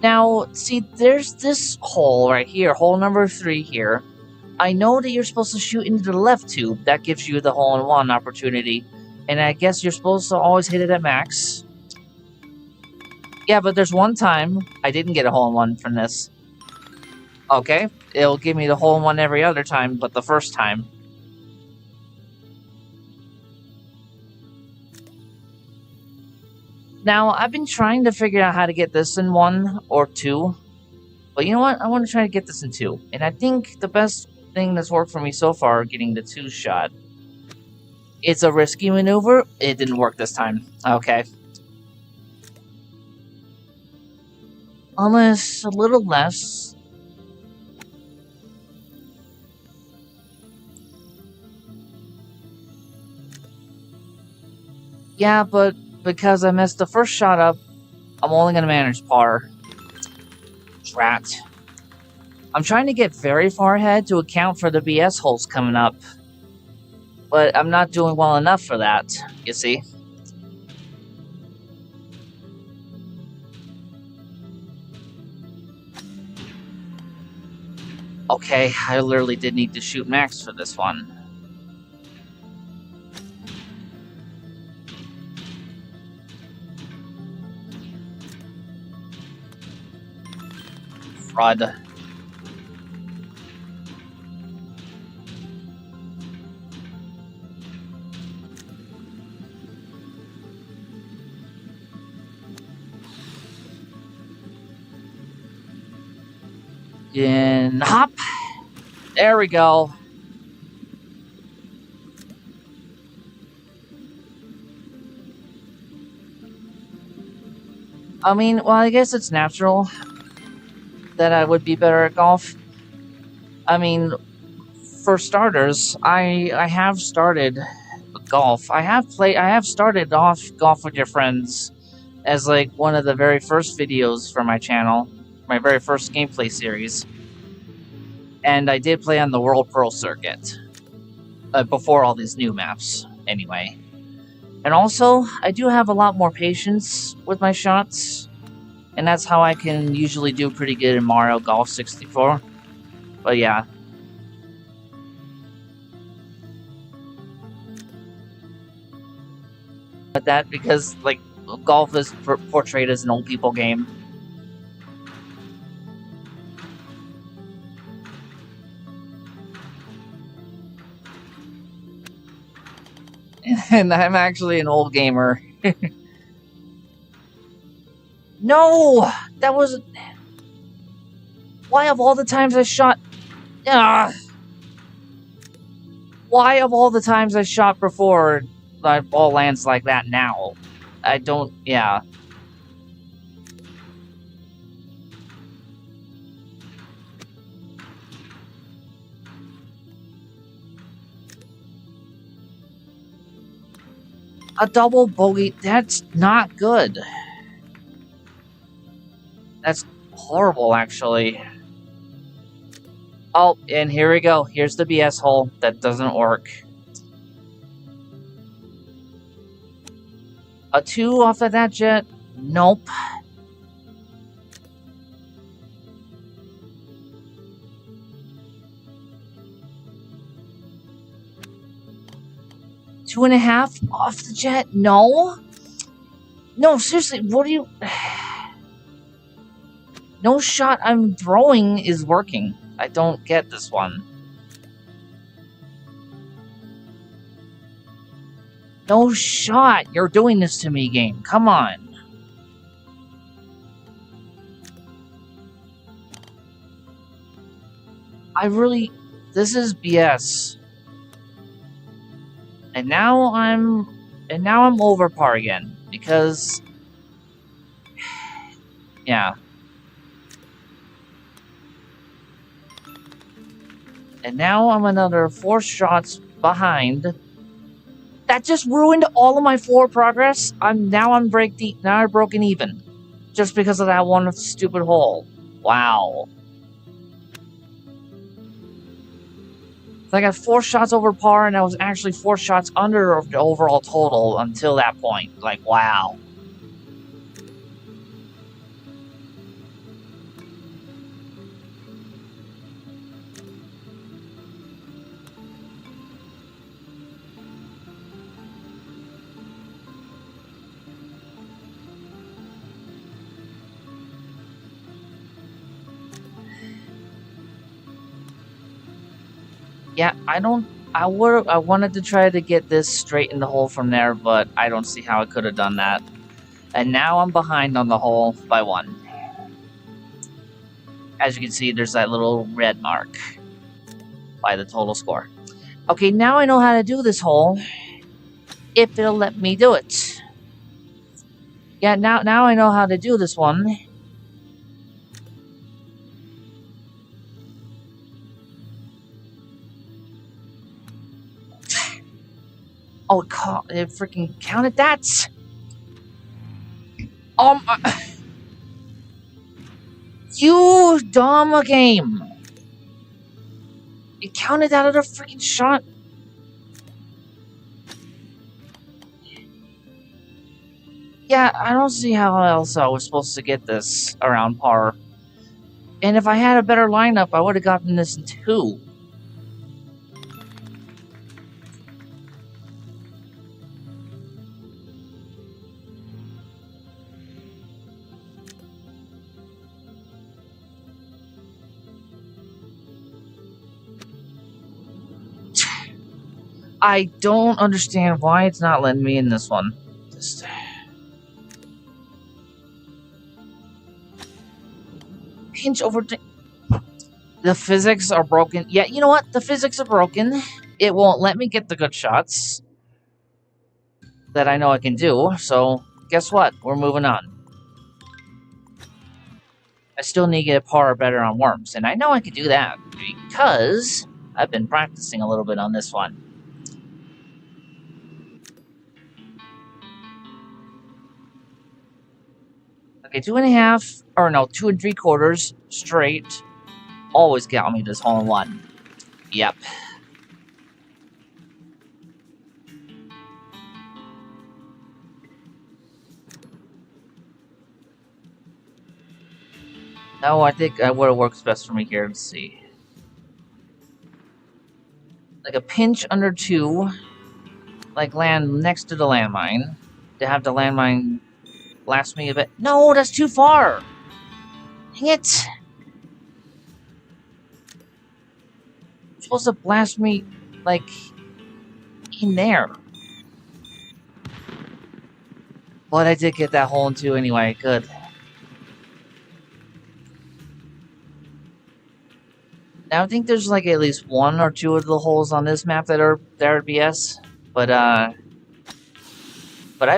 Now, see, there's this hole right here, hole number 3 here. I know that you're supposed to shoot into the left tube. That gives you the hole-in-one opportunity. And I guess you're supposed to always hit it at max. Yeah, but there's one time I didn't get a hole-in-one from this. Okay, it'll give me the hole-in-one every other time, but the first time. Now, I've been trying to figure out how to get this in 1 or 2. But you know what? I want to try to get this in 2. And I think the best thing that's worked for me so far, getting the 2 shot. It's a risky maneuver. It didn't work this time. Okay. Unless a little less. Yeah, but because I messed the first shot up, I'm only going to manage par. Drat. I'm trying to get very far ahead to account for the BS holes coming up. But I'm not doing well enough for that, you see. Okay, I literally did need to shoot max for this one. Fraud. And hop. There we go. I mean, well, I guess it's natural that I would be better at golf. I mean, for starters, I have started golf. I have started off Golf with Your Friends as like one of the very first videos for my channel, my very first gameplay series. And I did play on the World Pro circuit before all these new maps, anyway. And also, I do have a lot more patience with my shots, and that's how I can usually do pretty good in Mario Golf 64. But yeah. But that because, like, golf is portrayed as an old people game. And I'm actually an old gamer. No! That was... Why of all the times I shot... Why of all the times I shot before, my ball lands like that now? I don't... Yeah. A double bogey, that's not good. That's horrible, actually. Oh, and here we go. Here's the BS hole. That doesn't work. A 2 off of that jet? Nope. Two and a half off the jet? No? No, seriously, what are you... No shot I'm throwing is working. I don't get this one. No shot! You're doing this to me, game. Come on. I really... This is BS. And now I'm over par again. Because... Yeah. And now I'm another 4 shots behind. That just ruined all of my forward progress. Now I'm broken even. Just because of that one stupid hole. Wow. So I got 4 shots over par, and I was actually 4 shots under the overall total until that point. Like, wow. Yeah, I wanted to try to get this straight in the hole from there, but I don't see how I could have done that. And now I'm behind on the hole by 1. As you can see, there's that little red mark by the total score. Okay, now I know how to do this hole, if it'll let me do it. Yeah, now I know how to do this one. Oh, it freaking counted that! You dumb game! It counted that other freaking shot! Yeah, I don't see how else I was supposed to get this around par. And if I had a better lineup, I would have gotten this in 2. I don't understand why it's not letting me in this one. Just... pinch over... The physics are broken. Yeah, you know what? The physics are broken. It won't let me get the good shots that I know I can do, so guess what? We're moving on. I still need to get par better on worms, and I know I can do that because I've been practicing a little bit on this one. Okay, 2.5, or no, 2 3/4 straight. Always got me this hole in one. Yep. No, I think what works best for me here. Let's see. Like a pinch under 2, like land next to the landmine, to have the landmine blast me a bit. No, that's too far! Dang it! You're supposed to blast me, like, in there. But I did get that hole in 2 anyway, good. Now I think there's like at least 1 or 2 of the holes on this map that are BS, but I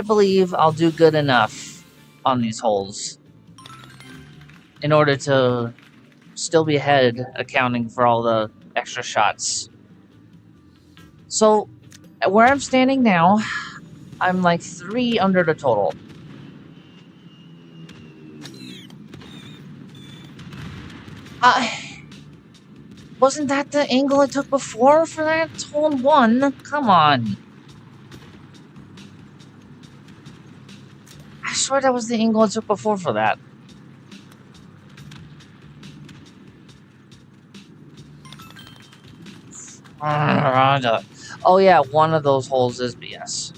believe I'll do good enough on these holes in order to still be ahead, accounting for all the extra shots. So, where I'm standing now, I'm like 3 under the total. Wasn't that the angle I took before for that hole in 1? Come on. I swear that was the angle I took before for that. Oh yeah, one of those holes is BS.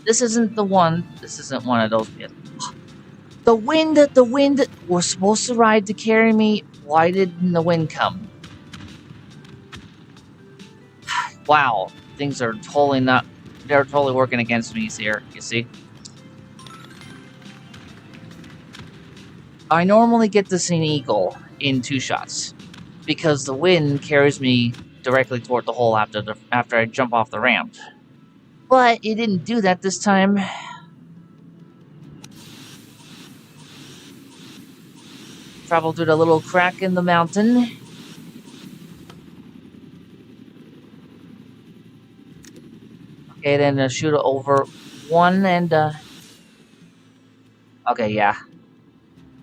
This isn't the one. This isn't one of those BS. The wind was supposed to ride to carry me. Why didn't the wind come? Wow, things are totally not. They're totally working against me here. You see. I normally get this in eagle in 2 shots because the wind carries me directly toward the hole after I jump off the ramp. But it didn't do that this time. Travel through the little crack in the mountain. Okay, then shoot it over 1 and okay, yeah.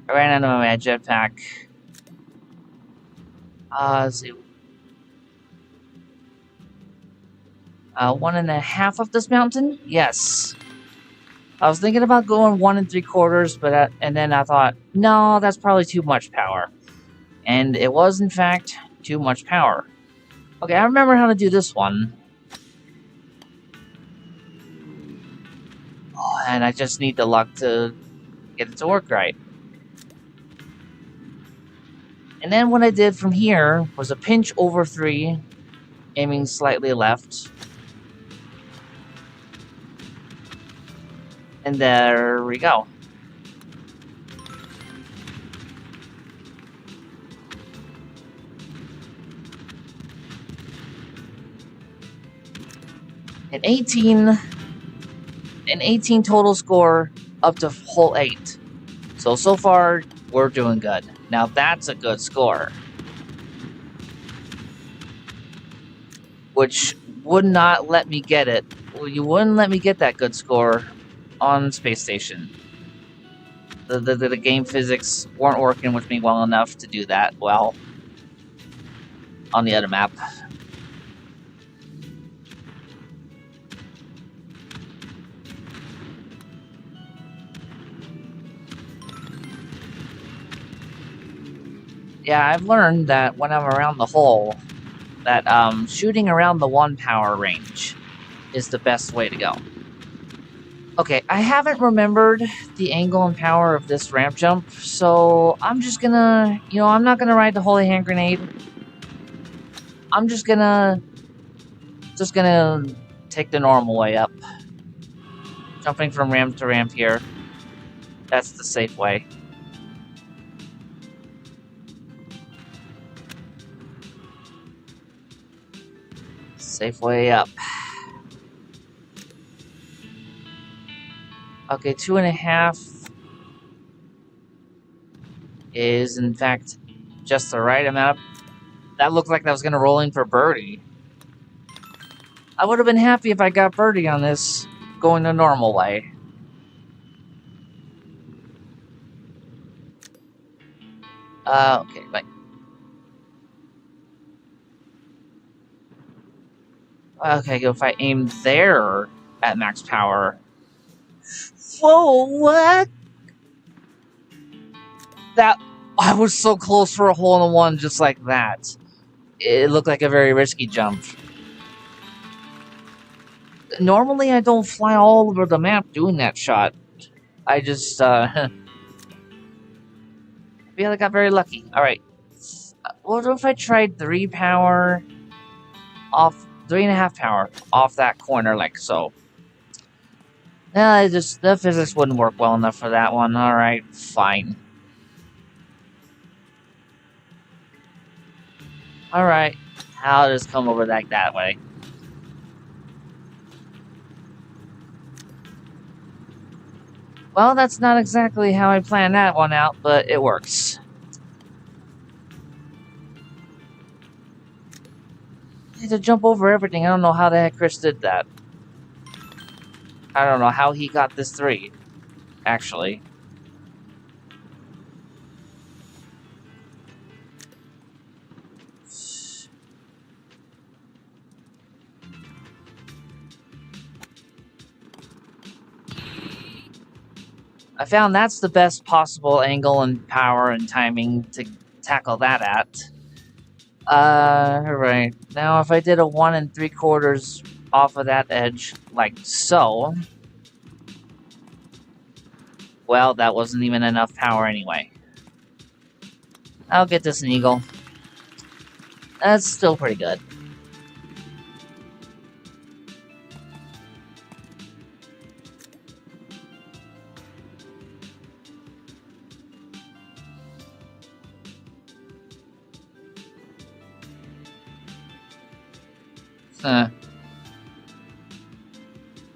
I ran out of my jetpack. Let's see. 1.5 of this mountain? Yes. I was thinking about going 1 3/4, but and then I thought, no, that's probably too much power. And it was, in fact, too much power. Okay, I remember how to do this one. Oh, and I just need the luck to get it to work right. And then what I did from here was a pinch over 3, aiming slightly left. And there we go. An 18 total score up to hole 8. So far, we're doing good. Now that's a good score. Which would not let me get it. Well, you wouldn't let me get that good score on Space Station. The game physics weren't working with me well enough to do that well on the other map. Yeah, I've learned that when I'm around the hole, that shooting around the 1 power range is the best way to go. Okay, I haven't remembered the angle and power of this ramp jump, so I'm just gonna, I'm not gonna ride the holy hand grenade. I'm just gonna take the normal way up. Jumping from ramp to ramp here. That's the safe way. Safe way up. Okay, 2.5 is in fact just the right amount. That looked like that was gonna roll in for birdie. I would have been happy if I got birdie on this going the normal way. Okay, but okay, if I aim there at max power. Whoa, what? That I was so close for a hole in one just like that. It looked like a very risky jump. Normally I don't fly all over the map doing that shot. I just I feel I got very lucky. Alright. What if I tried 3 power off 3.5 power off that corner like so? The physics wouldn't work well enough for that one. Alright, fine. Alright, I'll just come over that way. Well, that's not exactly how I planned that one out, but it works. I had to jump over everything. I don't know how the heck Chris did that. I don't know how he got this 3, actually. I found that's the best possible angle and power and timing to tackle that at. Right. Now if I did a 1 3/4 off of that edge, like so, well, that wasn't even enough power anyway. I'll get this an eagle. That's still pretty good.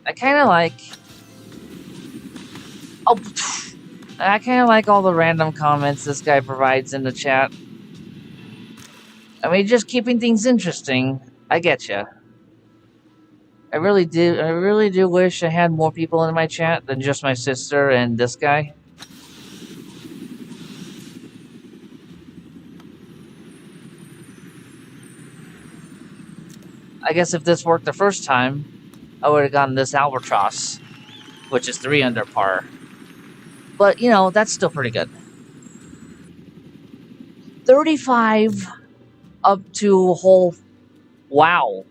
I kind of like... Oh, I kind of like all the random comments this guy provides in the chat. I mean, just keeping things interesting. I get you. I really do wish I had more people in my chat than just my sister and this guy. I guess if this worked the first time, I would have gotten this albatross, which is 3 under par. But, that's still pretty good. 35 up to hole... Wow.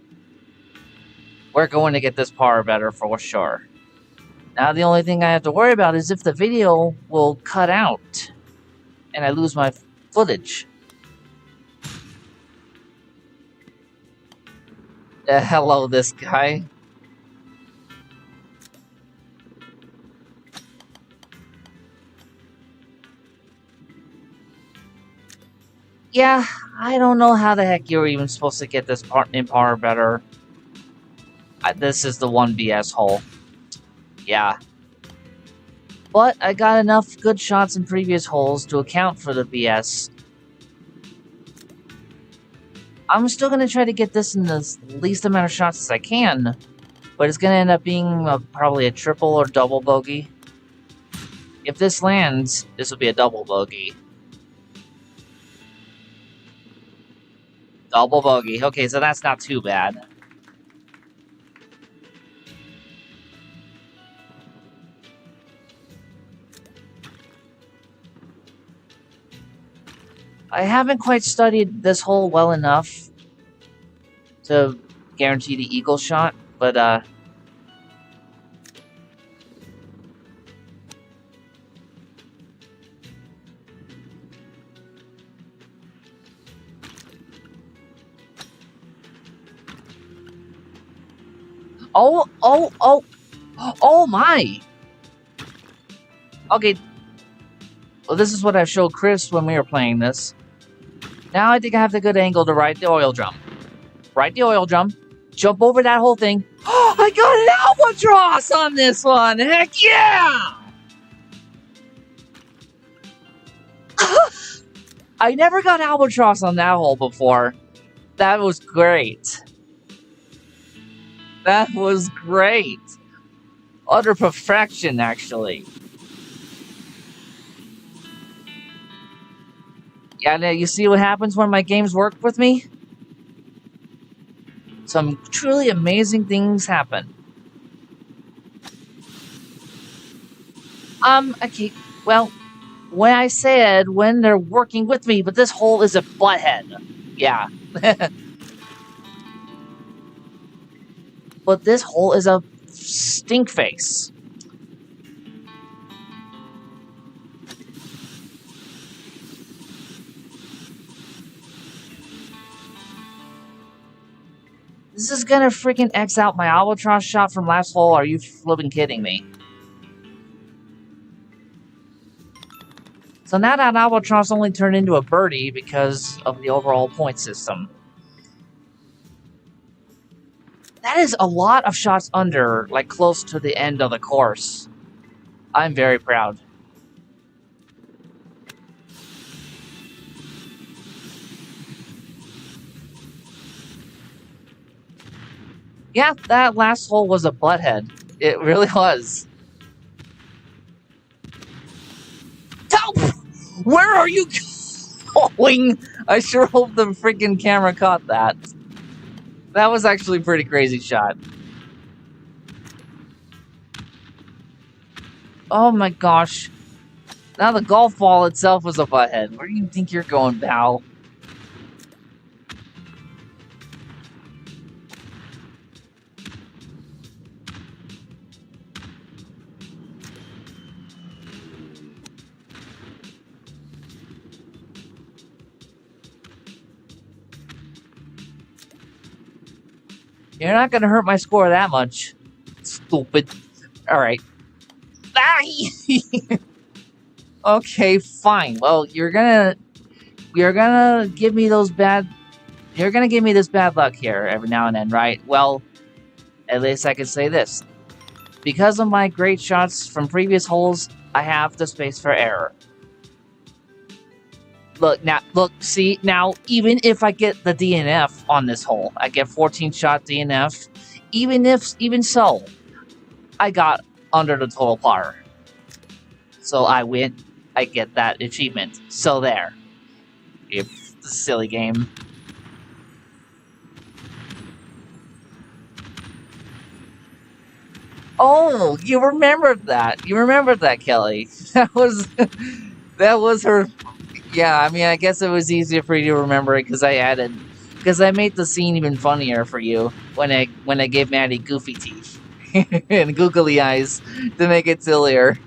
We're going to get this par better for sure. Now, the only thing I have to worry about is if the video will cut out and I lose my footage. Hello, this guy. Yeah, I don't know how the heck you were even supposed to get this part in par better. This is the 1 BS hole. Yeah. But I got enough good shots in previous holes to account for the BS. I'm still going to try to get this in the least amount of shots as I can, but it's going to end up being probably a triple or double bogey. If this lands, this will be a double bogey. Double bogey. Okay, so that's not too bad. I haven't quite studied this hole well enough to guarantee the eagle shot, but oh my! Okay, well, this is what I showed Chris when we were playing this. Now I think I have the good angle to ride the oil drum. Ride the oil drum, jump over that whole thing. Oh, I got an albatross on this one! Heck yeah! I never got albatross on that hole before. That was great. That was great. Utter perfection, actually. Yeah, now you see what happens when my games work with me? Some truly amazing things happen. Okay, well, when I said when they're working with me, but this hole is a butthead. Yeah. But this hole is a stink face. This is gonna freaking X out my albatross shot from last hole. Are you flipping kidding me? So now that albatross only turned into a birdie because of the overall point system. That is a lot of shots under, like close to the end of the course. I'm very proud. Yeah, that last hole was a butthead. It really was. Help! Where are you going? I sure hope the freaking camera caught that. That was actually a pretty crazy shot. Oh my gosh. Now the golf ball itself was a butthead. Where do you think you're going, Val? You're not gonna hurt my score that much. Stupid. Alright. Ah! Okay, fine. Well, you're gonna give me those bad... You're gonna give me this bad luck here every now and then, right? Well, at least I can say this. Because of my great shots from previous holes, I have the space for error. Look, see, now, even if I get the DNF on this hole, I get 14 shot DNF, even so, I got under the total par. So I win, I get that achievement. So there. It's a silly game. Oh, you remembered that. You remembered that, Kelly. That was her. Yeah, I mean, I guess it was easier for you to remember it because I made the scene even funnier for you when I gave Maddie goofy teeth and googly eyes to make it sillier.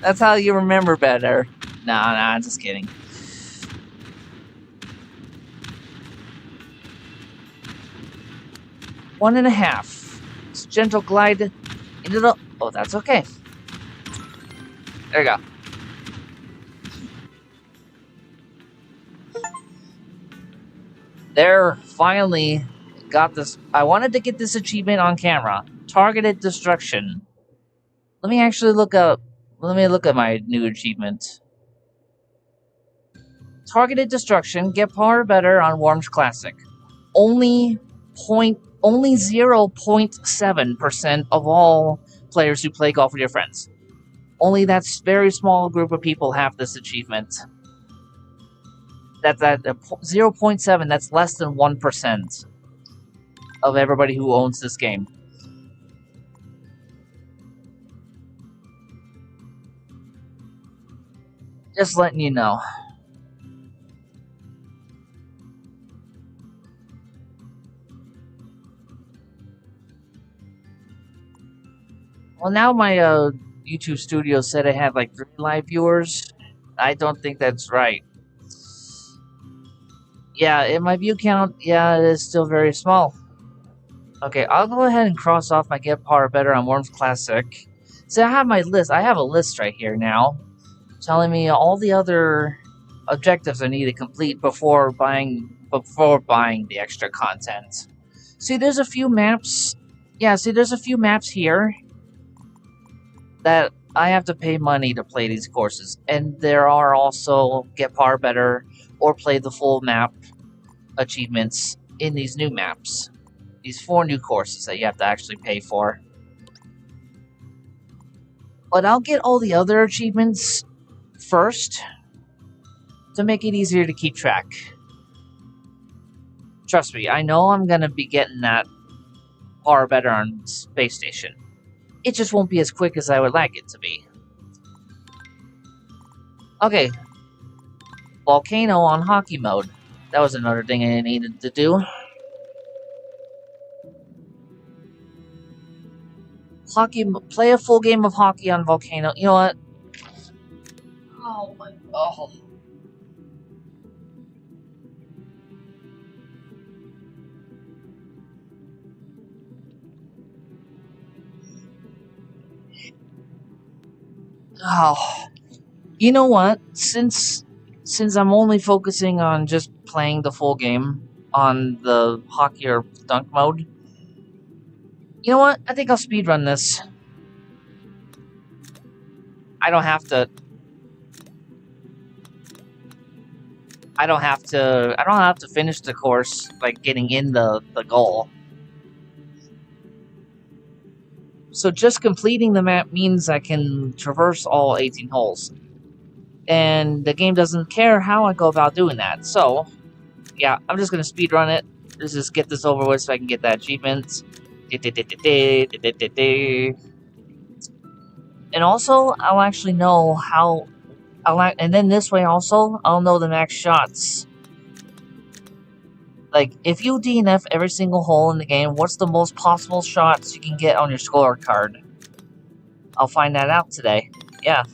That's how you remember better. Nah, just kidding. One and a half. It's gentle glide into the... Oh, that's okay. There you go. There, finally got this. I wanted to get this achievement on camera. Targeted destruction. Let me look at my new achievement. Targeted destruction. Get par or better on Worms Classic. Only 0.7% of all players who play golf with your friends. Only that very small group of people have this achievement. That's at 0.7. That's less than 1% of everybody who owns this game. Just letting you know. Well, now my YouTube studio said I had like 3 live viewers. I don't think that's right. Yeah, in my view count, yeah, it is still very small. Okay, I'll go ahead and cross off my Get Power Better on Worms Classic. So I have my list. I have a list right here now, telling me all the other objectives I need to complete before buying the extra content. See, there's a few maps. Yeah, see, there's a few maps here that I have to pay money to play these courses, and there are also Get Power Better or play the full map achievements in these new maps. These 4 new courses that you have to actually pay for. But I'll get all the other achievements first to make it easier to keep track. Trust me, I know I'm gonna be getting that Power Better on Space Station. It just won't be as quick as I would like it to be. Okay. Volcano on hockey mode. That was another thing I needed to do. Play a full game of hockey on Volcano. You know what? Oh my god. Oh. You know what? Since I'm only focusing on just playing the full game on the hockey or dunk mode, you know what? I think I'll speedrun this. I don't have to finish the course, like getting in the goal. So just completing the map means I can traverse all 18 holes. And the game doesn't care how I go about doing that. So, yeah, I'm just gonna speedrun it. Let's just get this over with so I can get that achievement. And also, I'll actually know how... and then this way also, I'll know the max shots. Like, if you DNF every single hole in the game, what's the most possible shots you can get on your scorecard? I'll find that out today. Yeah.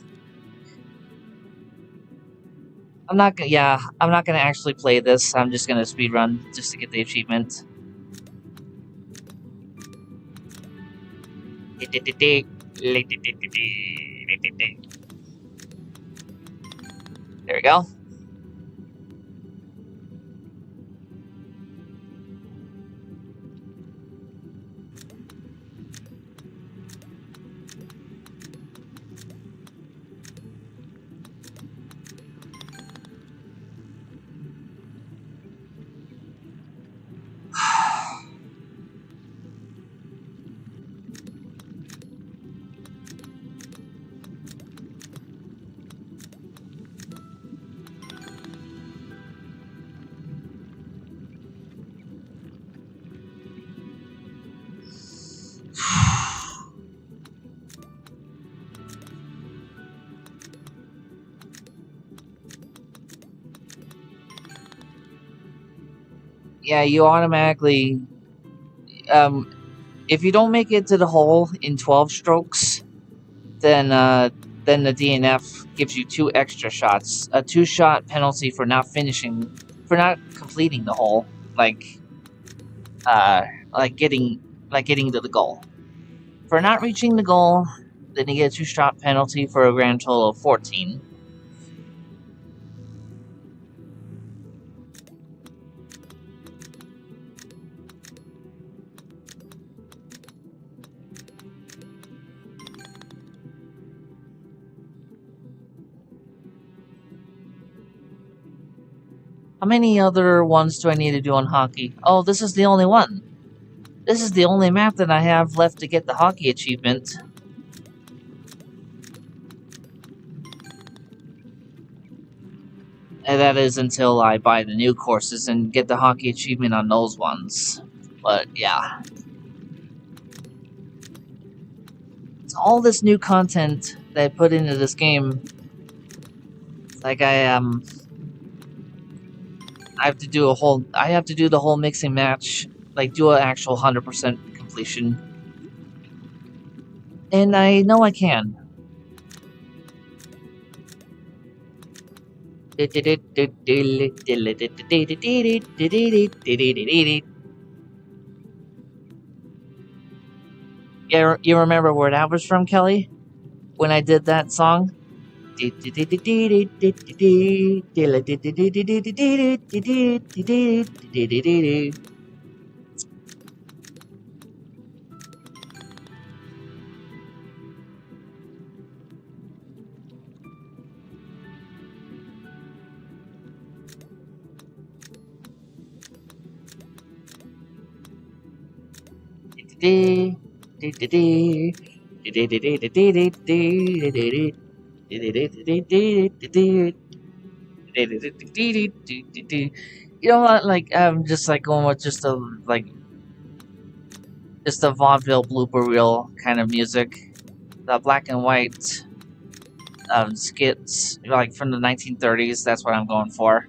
I'm not gonna actually play this. I'm just gonna speedrun just to get the achievement. There we go. Yeah, you automatically... if you don't make it to the hole in 12 strokes, then the DNF gives you 2 extra shots. A 2-shot penalty for not completing the hole, like getting to the goal. For not reaching the goal, then you get a 2-shot penalty for a grand total of 14. How many other ones do I need to do on hockey? Oh, this is the only one. This is the only map that I have left to get the hockey achievement. And that is until I buy the new courses and get the hockey achievement on those ones. But, yeah. It's all this new content that I put into this game. Like, I have to do the whole mixing match, like do an actual 100% completion. And I know I can. Yeah, you remember where that was from, Kelly? When I did that song? You know what? Like, just like going with just a like just a vaudeville blooper reel kind of music, the black and white skits, like from the 1930s. That's what I'm going for.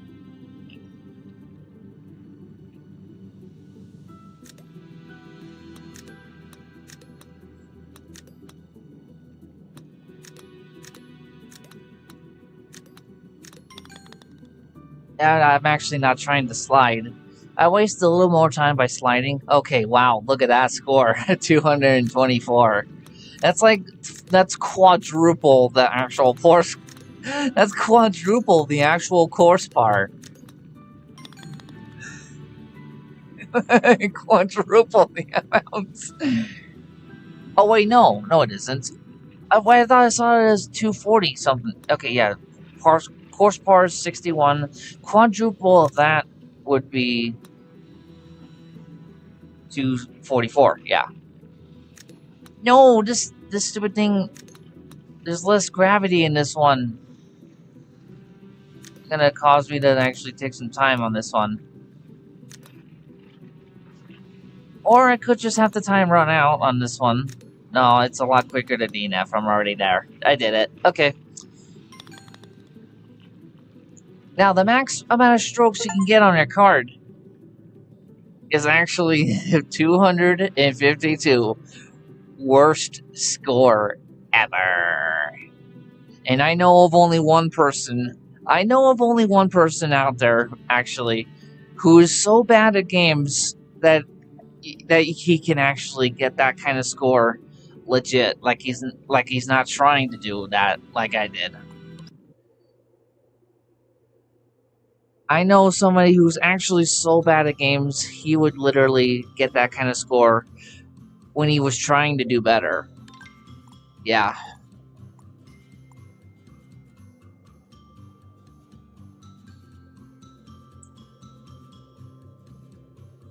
And I'm actually not trying to slide. I wasted a little more time by sliding. Okay, wow, look at that score. 224. That's quadruple the actual course. That's quadruple the actual course par. Quadruple the amount. Oh wait, no, it isn't. I thought I saw it as 240 something. Okay, yeah, course par is 61. Quadruple of that would be 244. Yeah. No, this stupid thing. There's less gravity in this one. It's gonna cause me to actually take some time on this one. Or I could just have the time run out on this one. No, it's a lot quicker to DNF. I'm already there. I did it. Okay. Now, the max amount of strokes you can get on your card is actually 252. Worst score ever. And I know of only one person. I know of only one person out there, actually, who is so bad at games that he can actually get that kind of score legit. Like he's not trying to do that like I did. I know somebody who's actually so bad at games, he would literally get that kind of score when he was trying to do better. Yeah.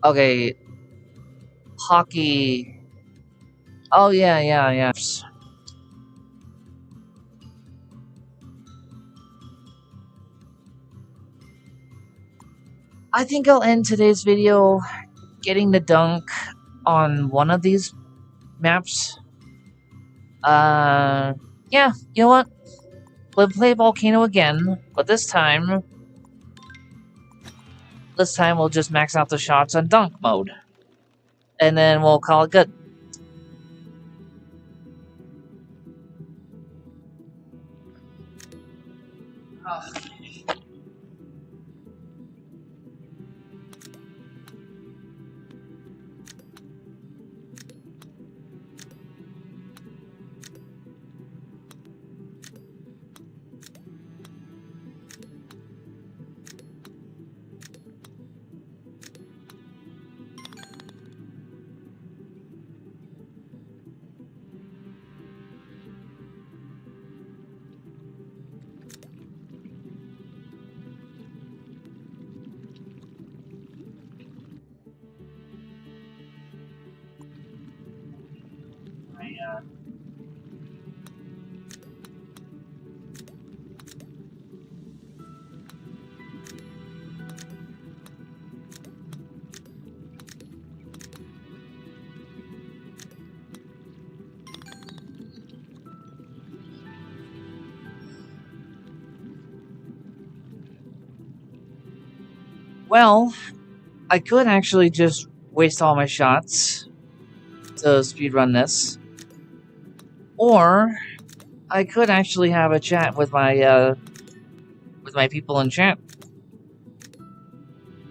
Okay. Hockey. Oh, yeah. I think I'll end today's video getting the dunk on one of these maps. Yeah, you know what? We'll play Volcano again, but this time we'll just max out the shots on dunk mode. And then we'll call it good. Oh. Well, I could actually just waste all my shots to speedrun this. Or I could actually have a chat with my people in chat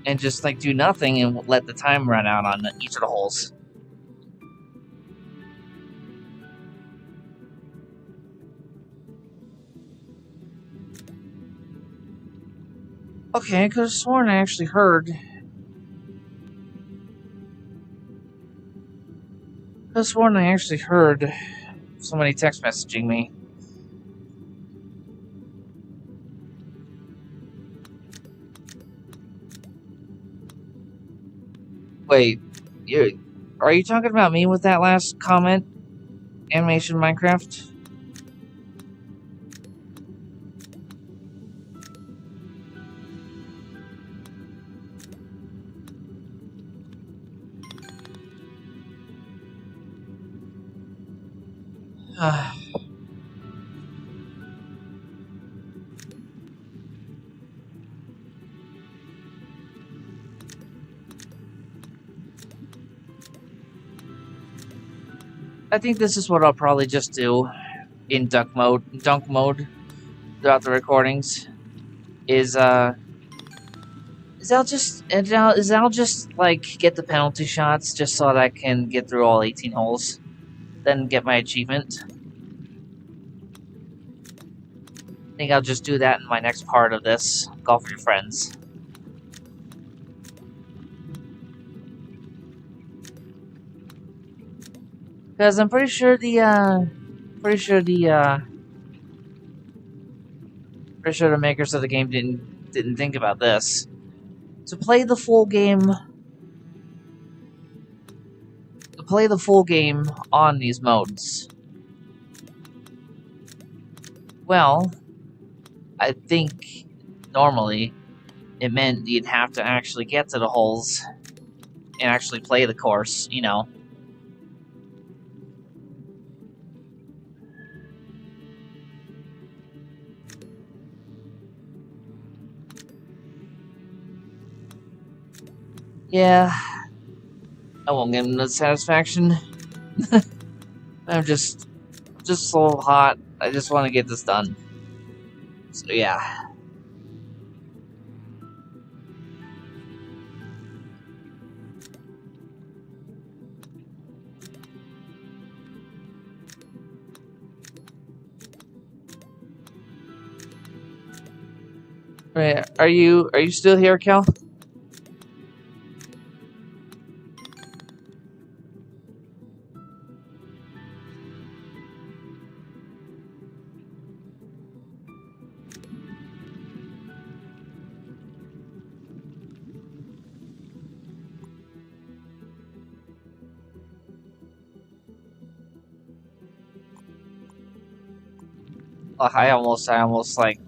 and just like do nothing and let the time run out on each of the holes. Okay, I could have sworn I actually heard. I could have sworn I actually heard somebody text messaging me. Wait, are you talking about me with that last comment? Animation Minecraft? I think this is what I'll probably just do in dunk mode throughout the recordings. Is I'll just like get the penalty shots just so that I can get through all 18 holes, then get my achievement. I think I'll just do that in my next part of this Golf with Your Friends. Because I'm pretty sure the makers of the game didn't think about this. To play the full game on these modes. Well, I think normally it meant you'd have to actually get to the holes and actually play the course, you know. Yeah, I won't give him the satisfaction. I'm just so hot. I just want to get this done. So yeah. Wait, are you still here, Cal? I almost like,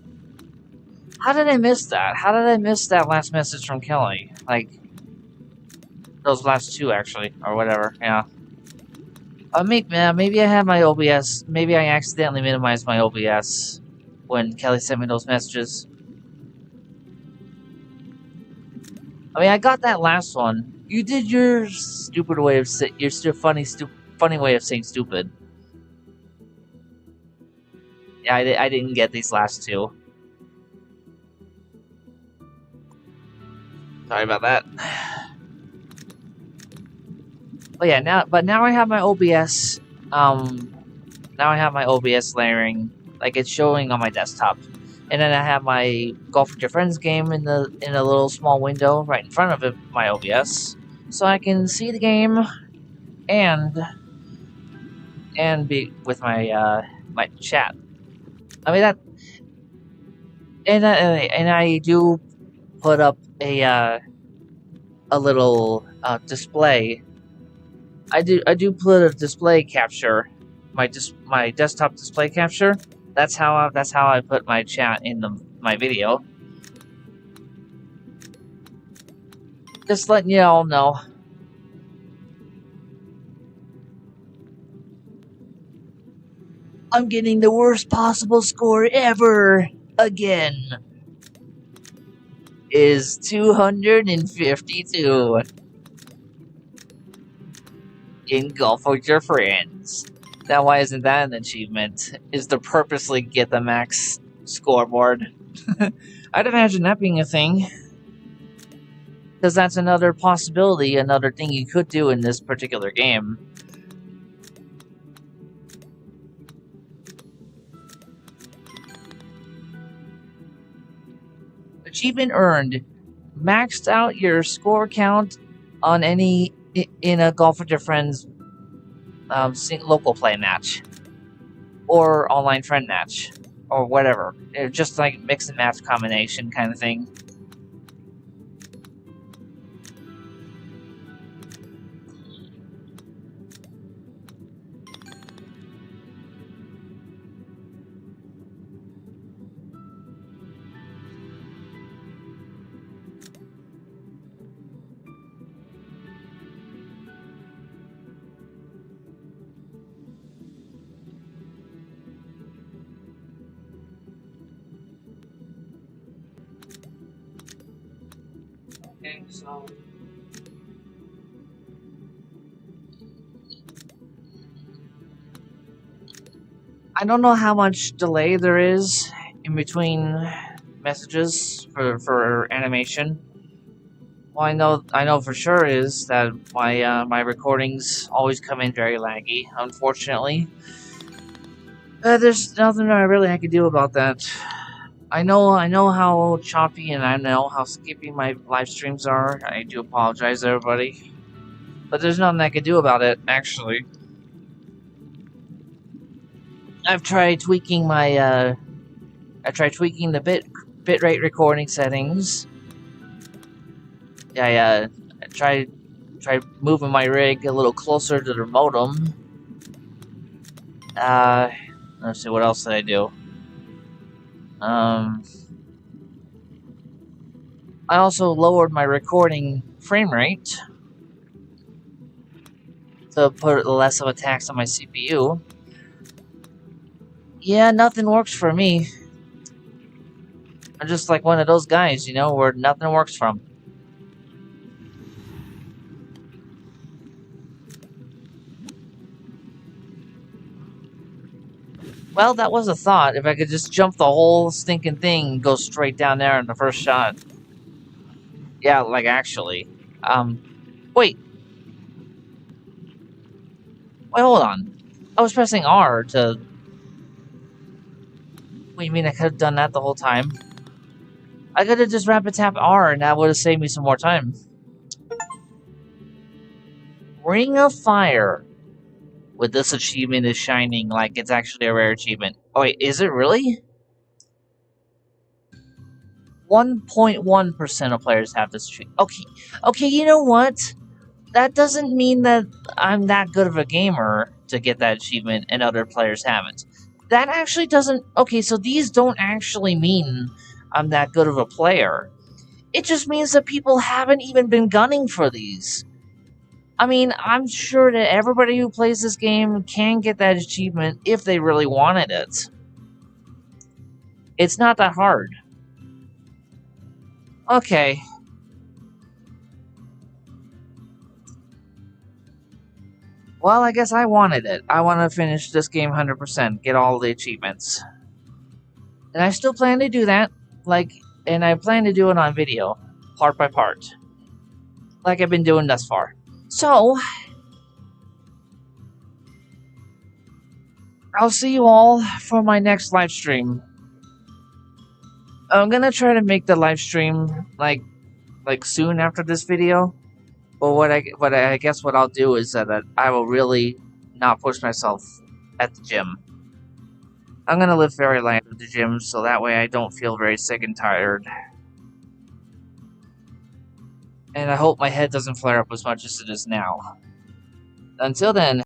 how did I miss that? How did I miss that last message from Kelly? Like, those last two, actually, or whatever, yeah. Maybe I had my OBS, maybe I accidentally minimized my OBS when Kelly sent me those messages. I mean, I got that last one. You did your stupid way of funny way of saying stupid. Yeah, I didn't get these last two. Sorry about that. But yeah, now I have my OBS. Now I have my OBS layering, like it's showing on my desktop, and then I have my Golf with Your Friends game in a little small window right in front of it, my OBS, so I can see the game, and be with my my chat. I mean that, and I do put up a little display. I do put a display capture, my desktop display capture. That's how I put my chat in my video. Just letting you all know. I'm getting the worst possible score ever again. Is 252 in Golf with Your Friends. Now, why isn't that an achievement? Is to purposely get the max scoreboard. I'd imagine that being a thing. Because that's another possibility, another thing you could do in this particular game. Achievement earned. Maxed out your score count on any in a Golf with Your Friends local play match or online friend match or whatever. It's just like mix and match combination kind of thing. Okay, so I don't know how much delay there is in between messages for animation. Well, I know for sure is that my recordings always come in very laggy. Unfortunately, there's nothing I really can do about that. I know how choppy and I know how skippy my live streams are. I do apologize, everybody, but there's nothing I can do about it. Actually, I've tried tweaking my the bitrate recording settings. I tried moving my rig a little closer to the modem. Let's see, what else did I do? I also lowered my recording frame rate to put less of a tax on my CPU. Yeah, nothing works for me. I'm just like one of those guys, you know, where nothing works from. Well, that was a thought. If I could just jump the whole stinking thing and go straight down there in the first shot. Yeah, like actually. Wait. Wait, hold on. I was pressing R to... What, you mean I could have done that the whole time? I could have just rapid tap R and that would have saved me some more time. Ring of Fire. With this achievement is shining like it's actually a rare achievement. Oh wait, is it really? 1.1% of players have this achievement. Okay, you know what? That doesn't mean that I'm that good of a gamer to get that achievement and other players haven't. That actually doesn't... Okay, so these don't actually mean I'm that good of a player. It just means that people haven't even been gunning for these. I mean, I'm sure that everybody who plays this game can get that achievement if they really wanted it. It's not that hard. Okay. Well, I guess I wanted it. I want to finish this game 100%, get all the achievements. And I still plan to do that, and I plan to do it on video, part by part. Like I've been doing thus far. So, I'll see you all for my next live stream. I'm gonna try to make the live stream like soon after this video. But what I guess what I'll do is that I will really not push myself at the gym. I'm gonna live very light at the gym so that way I don't feel very sick and tired. And I hope my head doesn't flare up as much as it is now. Until then,